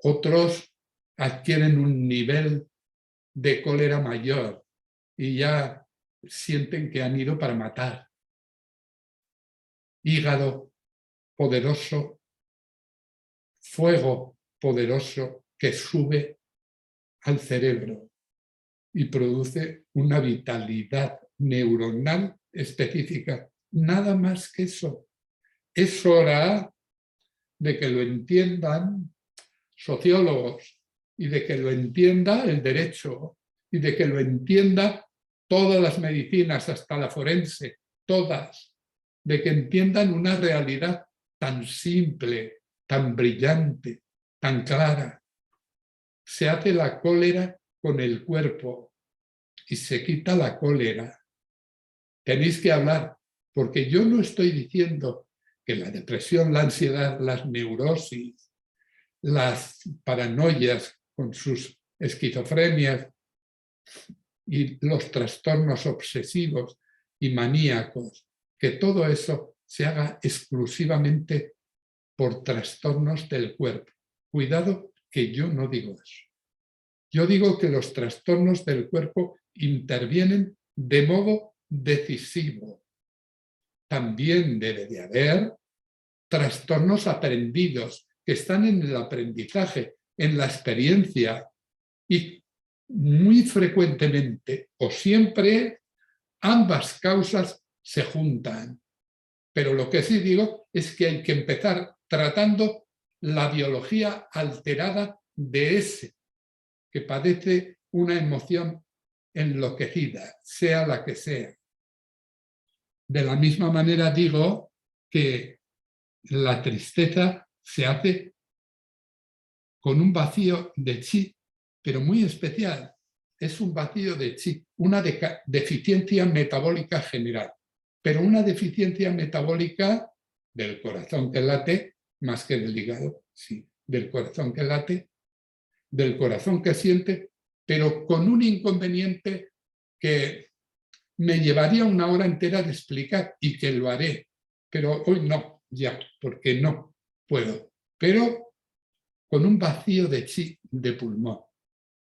Otros adquieren un nivel de cólera mayor y ya sienten que han ido para matar. Hígado poderoso, fuego poderoso que sube al cerebro y produce una vitalidad neuronal específica. Nada más que eso. Es hora de que lo entiendan sociólogos y de que lo entienda el derecho y de que lo entienda todas las medicinas, hasta la forense, todas, de que entiendan una realidad tan simple, tan brillante, tan clara. Se hace la cólera con el cuerpo y se quita la cólera. Tenéis que hablar, porque yo no estoy diciendo que la depresión, la ansiedad, las neurosis, las paranoias con sus esquizofrenias y los trastornos obsesivos y maníacos, que todo eso se haga exclusivamente por trastornos del cuerpo. Cuidado que yo no digo eso. Yo digo que los trastornos del cuerpo intervienen de modo decisivo. También debe de haber trastornos aprendidos que están en el aprendizaje, en la experiencia y muy frecuentemente o siempre ambas causas se juntan. Pero lo que sí digo es que hay que empezar tratando la biología alterada de ese que padece una emoción enloquecida, sea la que sea. De la misma manera digo que la tristeza se hace con un vacío de chi, pero muy especial. Es un vacío de chi, una deficiencia metabólica general, pero una deficiencia metabólica del corazón que late, más que del hígado, sí, del corazón que late, del corazón que siente, pero con un inconveniente que me llevaría una hora entera de explicar y que lo haré, pero hoy no, ya, porque no puedo. Pero con un vacío de chi de pulmón.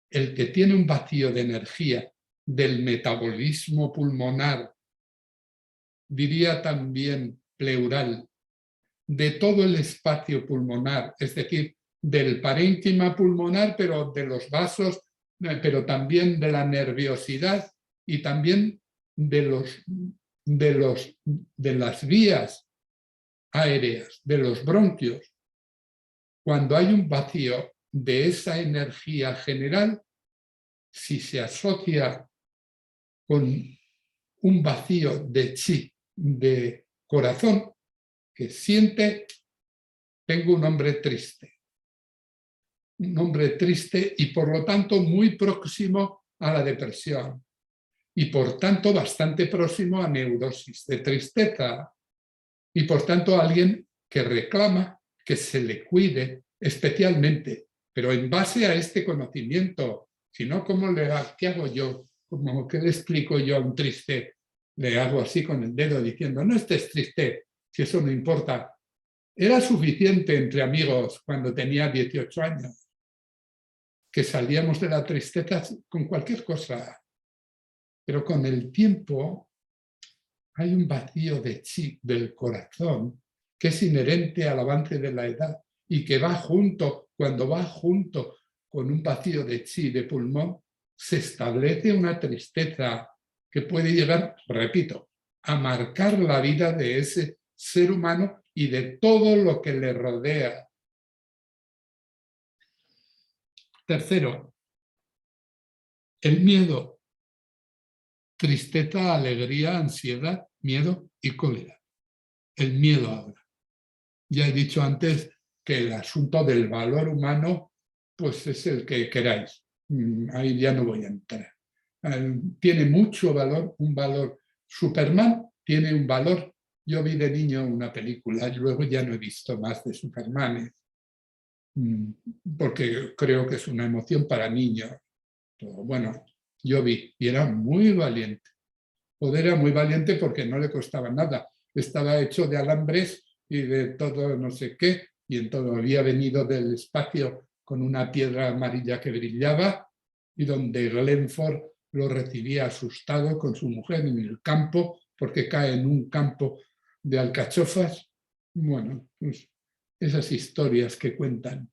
El que tiene un vacío de energía del metabolismo pulmonar, diría también pleural, de todo el espacio pulmonar, es decir, del parénquima pulmonar, pero de los vasos, pero también de la nerviosidad y también de las vías aéreas, de los bronquios. Cuando hay un vacío de esa energía general, si se asocia con un vacío de chi, de corazón, que siente, tengo un hombre triste. Un hombre triste y por lo tanto muy próximo a la depresión y por tanto bastante próximo a neurosis de tristeza y por tanto alguien que reclama que se le cuide especialmente, pero en base a este conocimiento. Si no, ¿qué hago yo? ¿Qué le explico yo a un triste? Le hago así con el dedo diciendo, no estés triste, si eso no importa. Era suficiente entre amigos cuando tenía 18 años, que salíamos de la tristeza con cualquier cosa. Pero con el tiempo hay un vacío de chi del corazón que es inherente al avance de la edad y que va junto, cuando va junto con un vacío de chi de pulmón, se establece una tristeza que puede llegar, repito, a marcar la vida de ese ser humano y de todo lo que le rodea. Tercero, el miedo, tristeza, alegría, ansiedad, miedo y cólera. El miedo ahora. Ya he dicho antes que el asunto del valor humano pues es el que queráis. Ahí ya no voy a entrar. Tiene mucho valor, un valor. Superman tiene un valor. Yo vi de niño una película y luego ya no he visto más de Superman, porque creo que es una emoción para niños. Pero bueno, yo vi y era muy valiente. Era muy valiente porque no le costaba nada. Estaba hecho de alambres y de todo no sé qué, y entonces había venido del espacio con una piedra amarilla que brillaba y donde Glenford lo recibía asustado con su mujer en el campo porque cae en un campo de alcachofas. Bueno, pues esas historias que cuentan,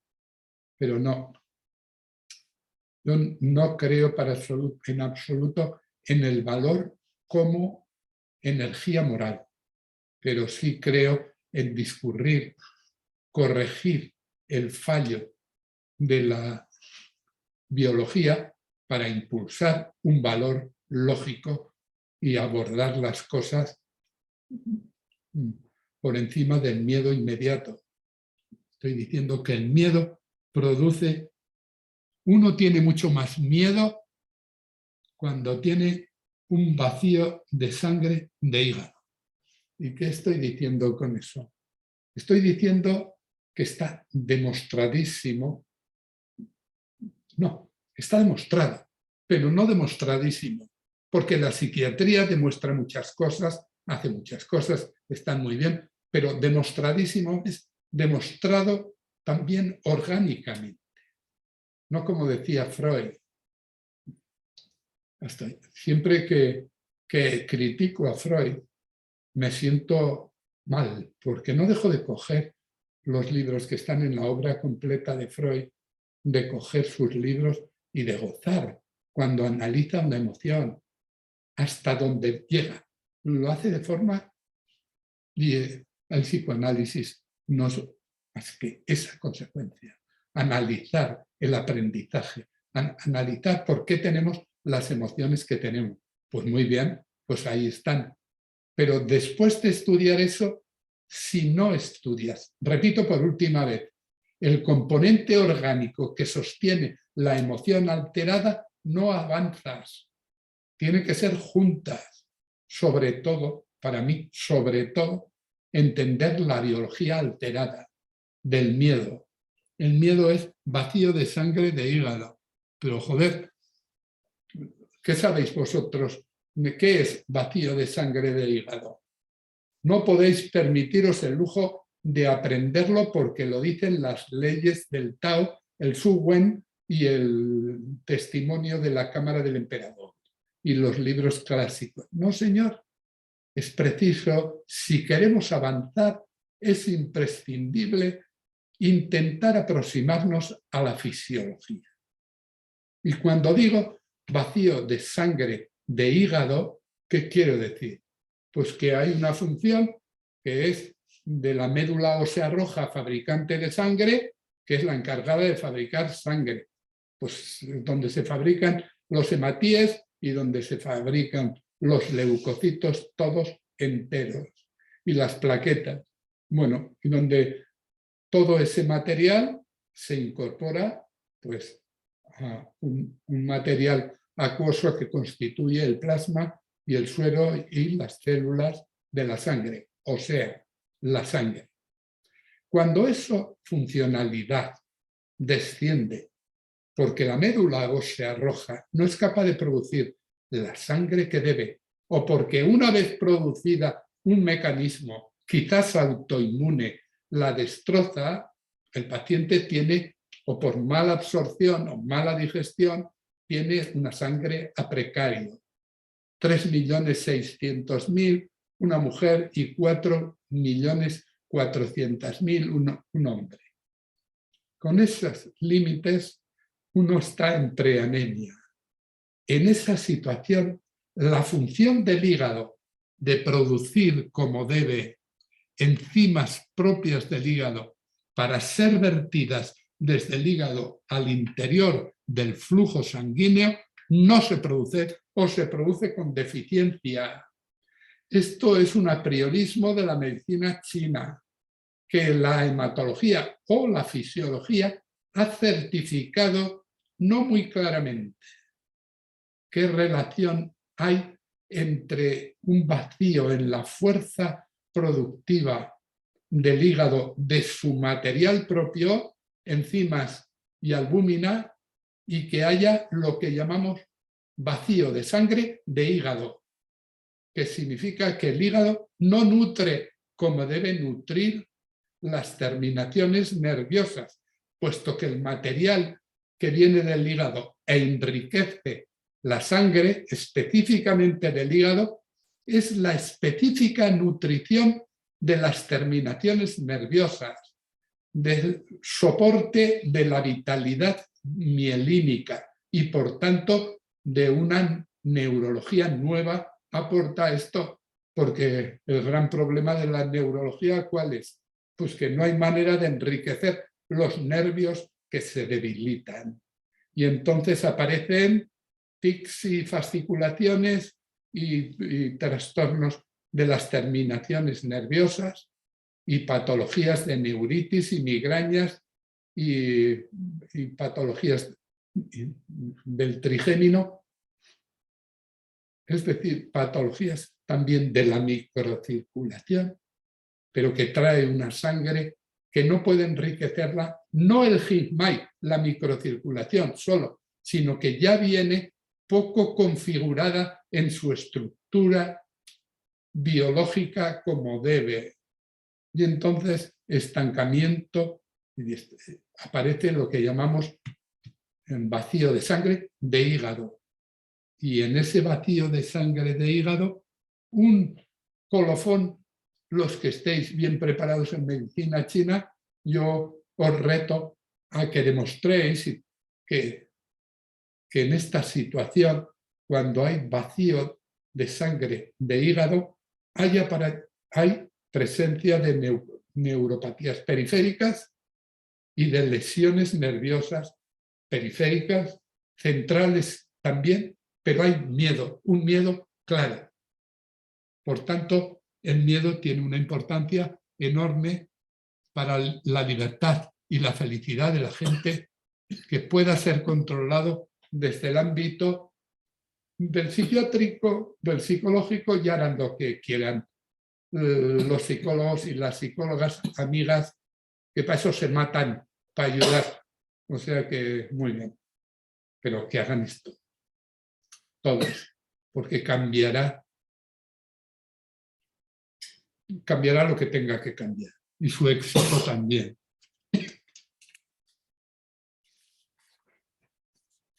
pero no. Yo no creo en absoluto en el valor como energía moral, pero sí creo en discurrir, corregir el fallo de la biología para impulsar un valor lógico y abordar las cosas por encima del miedo inmediato. Estoy diciendo que el miedo produce, uno tiene mucho más miedo cuando tiene un vacío de sangre de hígado. ¿Y qué estoy diciendo con eso? Estoy diciendo que está demostradísimo. No, está demostrado, pero no demostradísimo, porque la psiquiatría demuestra muchas cosas, hace muchas cosas, están muy bien, pero demostradísimo es demostrado también orgánicamente. No como decía Freud. Siempre que critico a Freud, me siento mal, porque no dejo de coger los libros que están en la obra completa de Freud, de coger sus libros y de gozar cuando analiza una emoción hasta donde llega. Lo hace de forma, y el psicoanálisis nos más que esa consecuencia, analizar el aprendizaje, analizar por qué tenemos las emociones que tenemos. Pues muy bien, pues ahí están. Pero después de estudiar eso, si no estudias, repito por última vez, el componente orgánico que sostiene la emoción alterada, no avanzas. Tiene que ser juntas. Sobre todo, para mí, sobre todo, entender la biología alterada del miedo. El miedo es vacío de sangre de hígado. Pero joder, ¿qué sabéis vosotros de qué es vacío de sangre de hígado? No podéis permitiros el lujo de aprenderlo porque lo dicen las leyes del Tao, el Su Wen y el testimonio de la Cámara del Emperador y los libros clásicos. No, señor, es preciso, si queremos avanzar, es imprescindible intentar aproximarnos a la fisiología. Y cuando digo vacío de sangre de hígado, ¿qué quiero decir? Pues que hay una función que es de la médula ósea roja fabricante de sangre, que es la encargada de fabricar sangre. Pues donde se fabrican los hematíes y donde se fabrican los leucocitos todos enteros. Y las plaquetas. Bueno, y donde todo ese material se incorpora pues, a un material acuoso que constituye el plasma y el suero y las células de la sangre, o sea, la sangre. Cuando esa funcionalidad desciende porque la médula ósea roja no es capaz de producir la sangre que debe, o porque una vez producida un mecanismo, quizás autoinmune, la destroza, el paciente tiene, o por mala absorción o mala digestión, tiene una sangre a precario. 3.600.000 una mujer y 4.400.000 un hombre. Con esos límites uno está en preanemia. En esa situación, la función del hígado de producir como debe enzimas propias del hígado para ser vertidas desde el hígado al interior del flujo sanguíneo no se produce o se produce con deficiencia. Esto es un apriorismo de la medicina china, que la hematología o la fisiología ha certificado, no muy claramente, qué relación hay entre un vacío en la fuerza productiva del hígado, de su material propio, enzimas y albúmina, y que haya lo que llamamos vacío de sangre de hígado, que significa que el hígado no nutre como debe nutrir las terminaciones nerviosas, puesto que el material que viene del hígado e enriquece la sangre, específicamente del hígado, es la específica nutrición de las terminaciones nerviosas, del soporte de la vitalidad mielínica y, por tanto, de una neurología nueva. Aporta esto, porque el gran problema de la neurología, ¿cuál es? Pues que no hay manera de enriquecer los nervios que se debilitan. Y entonces aparecen tics y fasciculaciones y trastornos de las terminaciones nerviosas y patologías de neuritis y migrañas y patologías del trigémino, es decir, patologías también de la microcirculación, pero que trae una sangre que no puede enriquecerla, no el HIMAI, la microcirculación solo, sino que ya viene poco configurada en su estructura biológica como debe. Y entonces estancamiento, aparece lo que llamamos vacío de sangre de hígado. Y en ese vacío de sangre de hígado, un colofón, los que estéis bien preparados en medicina china, yo os reto a que demostréis que en esta situación, cuando hay vacío de sangre de hígado, hay presencia de neuropatías periféricas y de lesiones nerviosas periféricas, centrales también, pero hay miedo, un miedo claro. Por tanto, el miedo tiene una importancia enorme para la libertad y la felicidad de la gente, que pueda ser controlado desde el ámbito del psiquiátrico, del psicológico, y harán lo que quieran los psicólogos y las psicólogas amigas, que para eso se matan, para ayudar. O sea que muy bien, pero que hagan esto, todos, porque cambiará lo que tenga que cambiar, y su éxito también.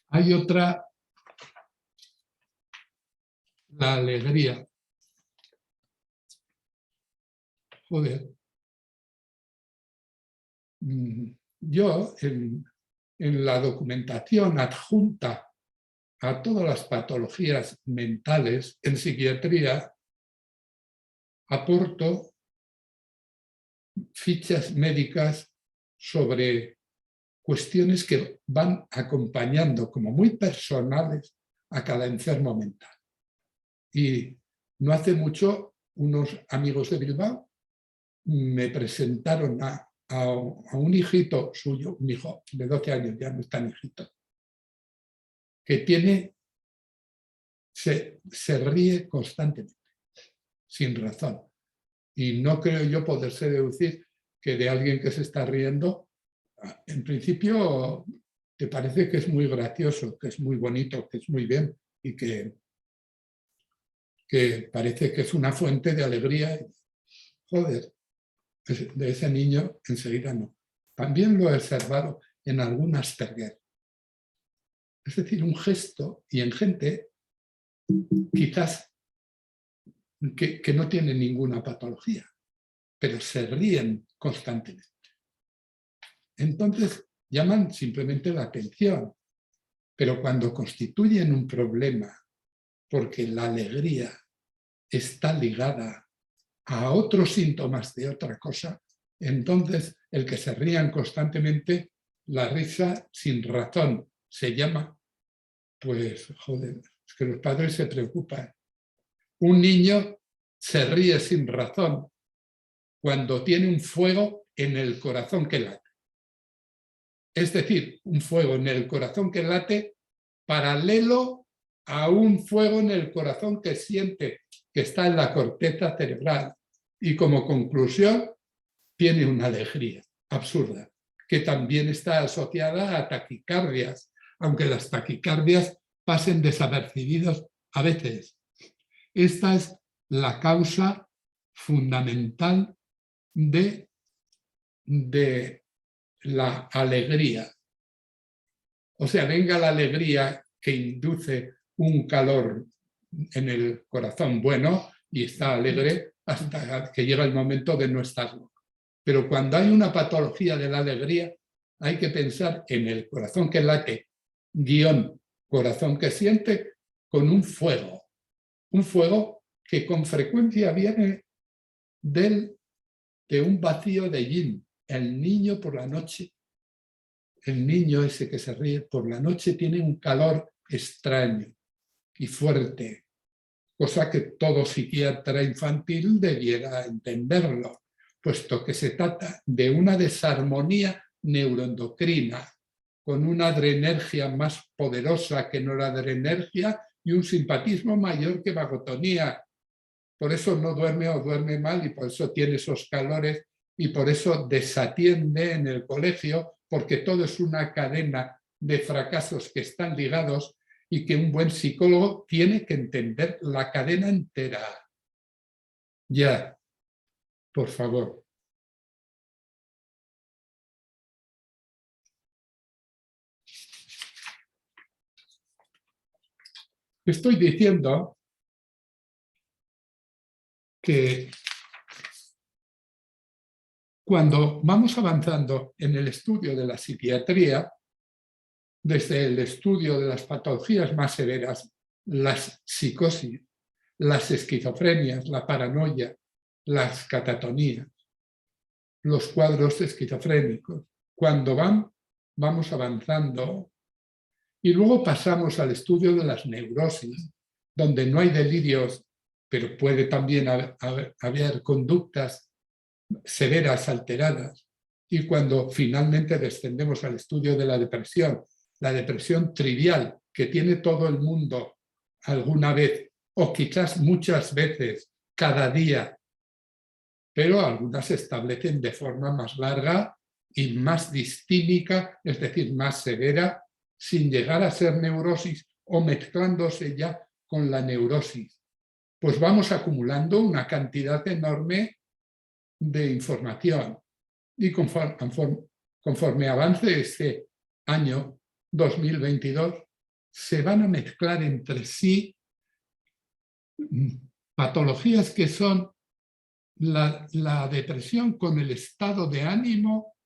Hay otra, la alegría. Joder. Yo, en la documentación adjunta a todas las patologías mentales en psiquiatría, aporto fichas médicas sobre cuestiones que van acompañando como muy personales a cada enfermo mental. Y no hace mucho, unos amigos de Bilbao me presentaron a un hijito suyo, un hijo de 12 años, ya no es tan hijito, que se ríe constantemente, sin razón. Y no creo yo poderse deducir que de alguien que se está riendo, en principio te parece que es muy gracioso, que es muy bonito, que es muy bien y que parece que es una fuente de alegría. Joder, de ese niño enseguida no. También lo he observado en algún Asperger. Es decir, un gesto, y en gente quizás que no tiene ninguna patología, pero se ríen constantemente. Entonces llaman simplemente la atención, pero cuando constituyen un problema, porque la alegría está ligada a otros síntomas de otra cosa, entonces el que se rían constantemente, la risa sin razón, se llama, pues joder, es que los padres se preocupan. Un niño se ríe sin razón cuando tiene un fuego en el corazón que late. Es decir, un fuego en el corazón que late paralelo a un fuego en el corazón que siente, que está en la corteza cerebral. Y como conclusión, tiene una alegría absurda, que también está asociada a taquicardias, aunque las taquicardias pasen desapercibidas a veces. Esta es la causa fundamental de la alegría. O sea, venga la alegría que induce un calor en el corazón bueno y está alegre hasta que llega el momento de no estarlo. Pero cuando hay una patología de la alegría, hay que pensar en el corazón que late, guión, corazón que siente, con un fuego que con frecuencia viene de un vacío de yin. El niño por la noche, el niño ese que se ríe por la noche tiene un calor extraño y fuerte, cosa que todo psiquiatra infantil debiera entenderlo, puesto que se trata de una desarmonía neuroendocrina, con una adrenergia más poderosa que noradrenergia y un simpatismo mayor que vagotonía. Por eso no duerme o duerme mal y por eso tiene esos calores y por eso desatiende en el colegio, porque todo es una cadena de fracasos que están ligados y que un buen psicólogo tiene que entender la cadena entera. Ya, por favor. Estoy diciendo que cuando vamos avanzando en el estudio de la psiquiatría, desde el estudio de las patologías más severas, las psicosis, las esquizofrenias, la paranoia, las catatonías, los cuadros esquizofrénicos, cuando vamos avanzando y luego pasamos al estudio de las neurosis, donde no hay delirios, pero puede también haber conductas severas, alteradas. Y cuando finalmente descendemos al estudio de la depresión trivial, que tiene todo el mundo alguna vez, o quizás muchas veces, cada día, pero algunas se establecen de forma más larga y más distímica, es decir, más severa, sin llegar a ser neurosis o mezclándose ya con la neurosis. Pues vamos acumulando una cantidad enorme de información y conforme avance este año 2022, se van a mezclar entre sí patologías que son la depresión con el estado de ánimo,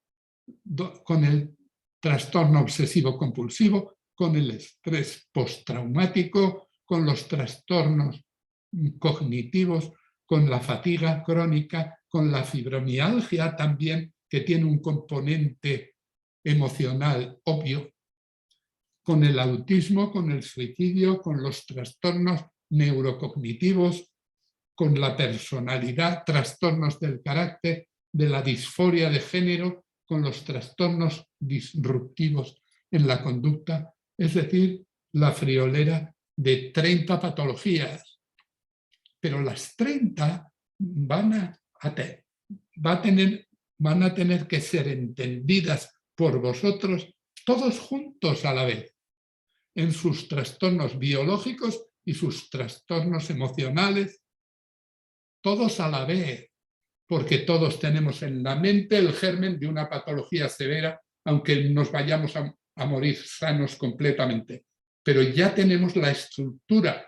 con el trastorno obsesivo-compulsivo, con el estrés postraumático, con los trastornos cognitivos, con la fatiga crónica, con la fibromialgia también, que tiene un componente emocional obvio, con el autismo, con el suicidio, con los trastornos neurocognitivos, con la personalidad, trastornos del carácter, de la disforia de género, con los trastornos disruptivos en la conducta, es decir, la friolera de 30 patologías. Pero las 30 van a tener que ser entendidas por vosotros todos juntos a la vez, en sus trastornos biológicos y sus trastornos emocionales, todos a la vez, porque todos tenemos en la mente el germen de una patología severa, aunque nos vayamos a morir sanos completamente. Pero ya tenemos la estructura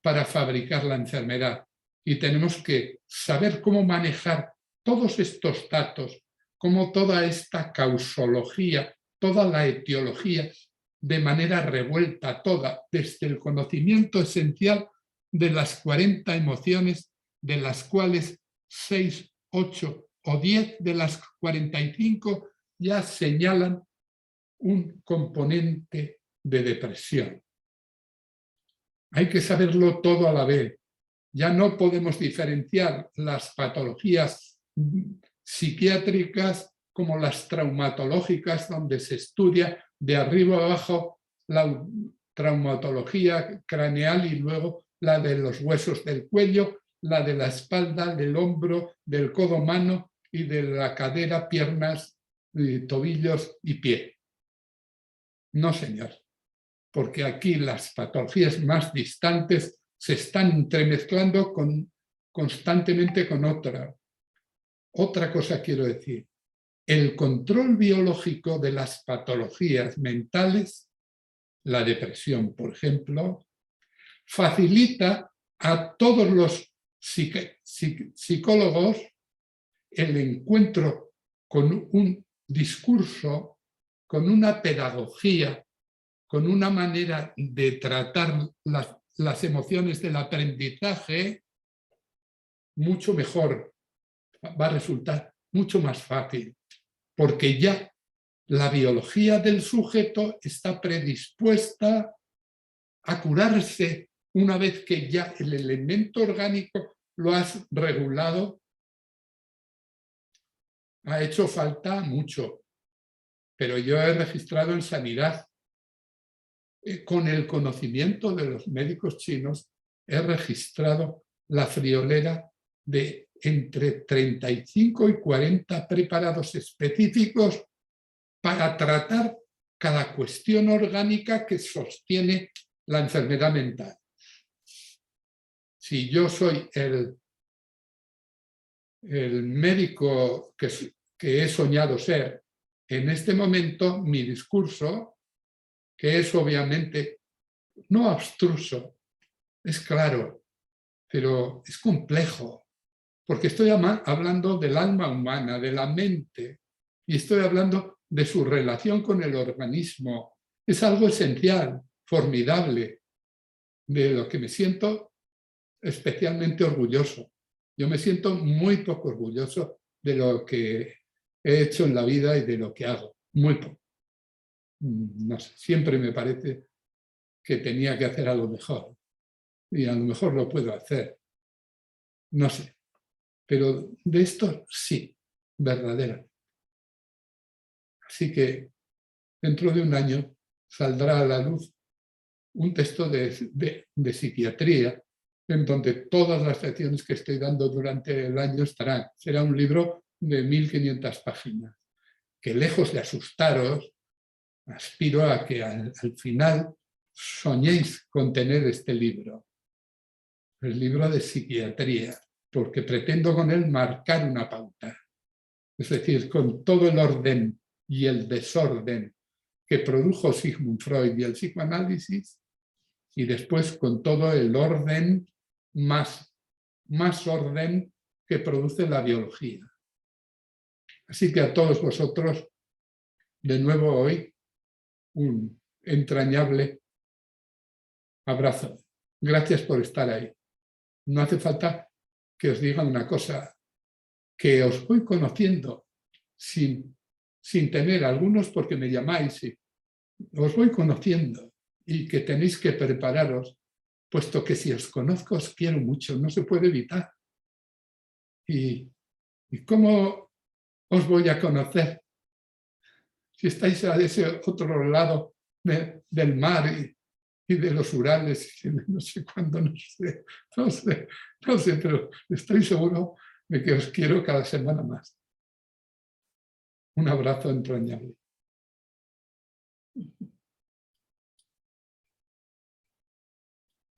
para fabricar la enfermedad y tenemos que saber cómo manejar todos estos datos, cómo toda esta causología, toda la etiología, de manera revuelta toda, desde el conocimiento esencial de las 40 emociones, de las cuales 6, 8 o 10 de las 45 ya señalan un componente de depresión. Hay que saberlo todo a la vez. Ya no podemos diferenciar las patologías psiquiátricas como las traumatológicas, donde se estudia de arriba a abajo la traumatología craneal y luego la de los huesos del cuello, la de la espalda, del hombro, del codo, mano y de la cadera, piernas, tobillos y pie. No, señor, porque aquí las patologías más distantes se están entremezclando constantemente con otra. Otra cosa quiero decir. El control biológico de las patologías mentales, la depresión, por ejemplo, facilita a todos los psicólogos el encuentro con un discurso, con una pedagogía, con una manera de tratar las emociones del aprendizaje mucho mejor. Va a resultar mucho más fácil, porque ya la biología del sujeto está predispuesta a curarse una vez que ya el elemento orgánico lo has regulado. Ha hecho falta mucho, pero yo he registrado en sanidad, con el conocimiento de los médicos chinos, he registrado la friolera de entre 35 y 40 preparados específicos para tratar cada cuestión orgánica que sostiene la enfermedad mental. Si yo soy el médico que he soñado ser, en este momento mi discurso, que es obviamente no abstruso, es claro, pero es complejo, porque estoy hablando del alma humana, de la mente, y estoy hablando de su relación con el organismo. Es algo esencial, formidable, de lo que me siento especialmente orgulloso. Yo me siento muy poco orgulloso de lo que he hecho en la vida y de lo que hago, muy poco. No sé, siempre me parece que tenía que hacer algo mejor, y a lo mejor lo puedo hacer, no sé, pero de esto sí, verdaderamente. Así que dentro de un año saldrá a la luz un texto de psiquiatría, en donde todas las lecciones que estoy dando durante el año estarán. Será un libro de 1500 páginas, que lejos de asustaros, aspiro a que al final soñéis con tener este libro, el libro de psiquiatría, porque pretendo con él marcar una pauta. Es decir, con todo el orden y el desorden que produjo Sigmund Freud y el psicoanálisis, y después con todo el orden, más orden que produce la biología. Así que a todos vosotros, de nuevo hoy, un entrañable abrazo. Gracias por estar ahí. No hace falta que os diga una cosa, que os voy conociendo sin tener, algunos porque me llamáis, y os voy conociendo, y que tenéis que prepararos, puesto que si os conozco os quiero mucho, no se puede evitar. ¿Y cómo os voy a conocer? Si estáis a ese otro lado del mar y de los Urales, no sé cuándo, no sé, pero estoy seguro de que os quiero cada semana más. Un abrazo entrañable.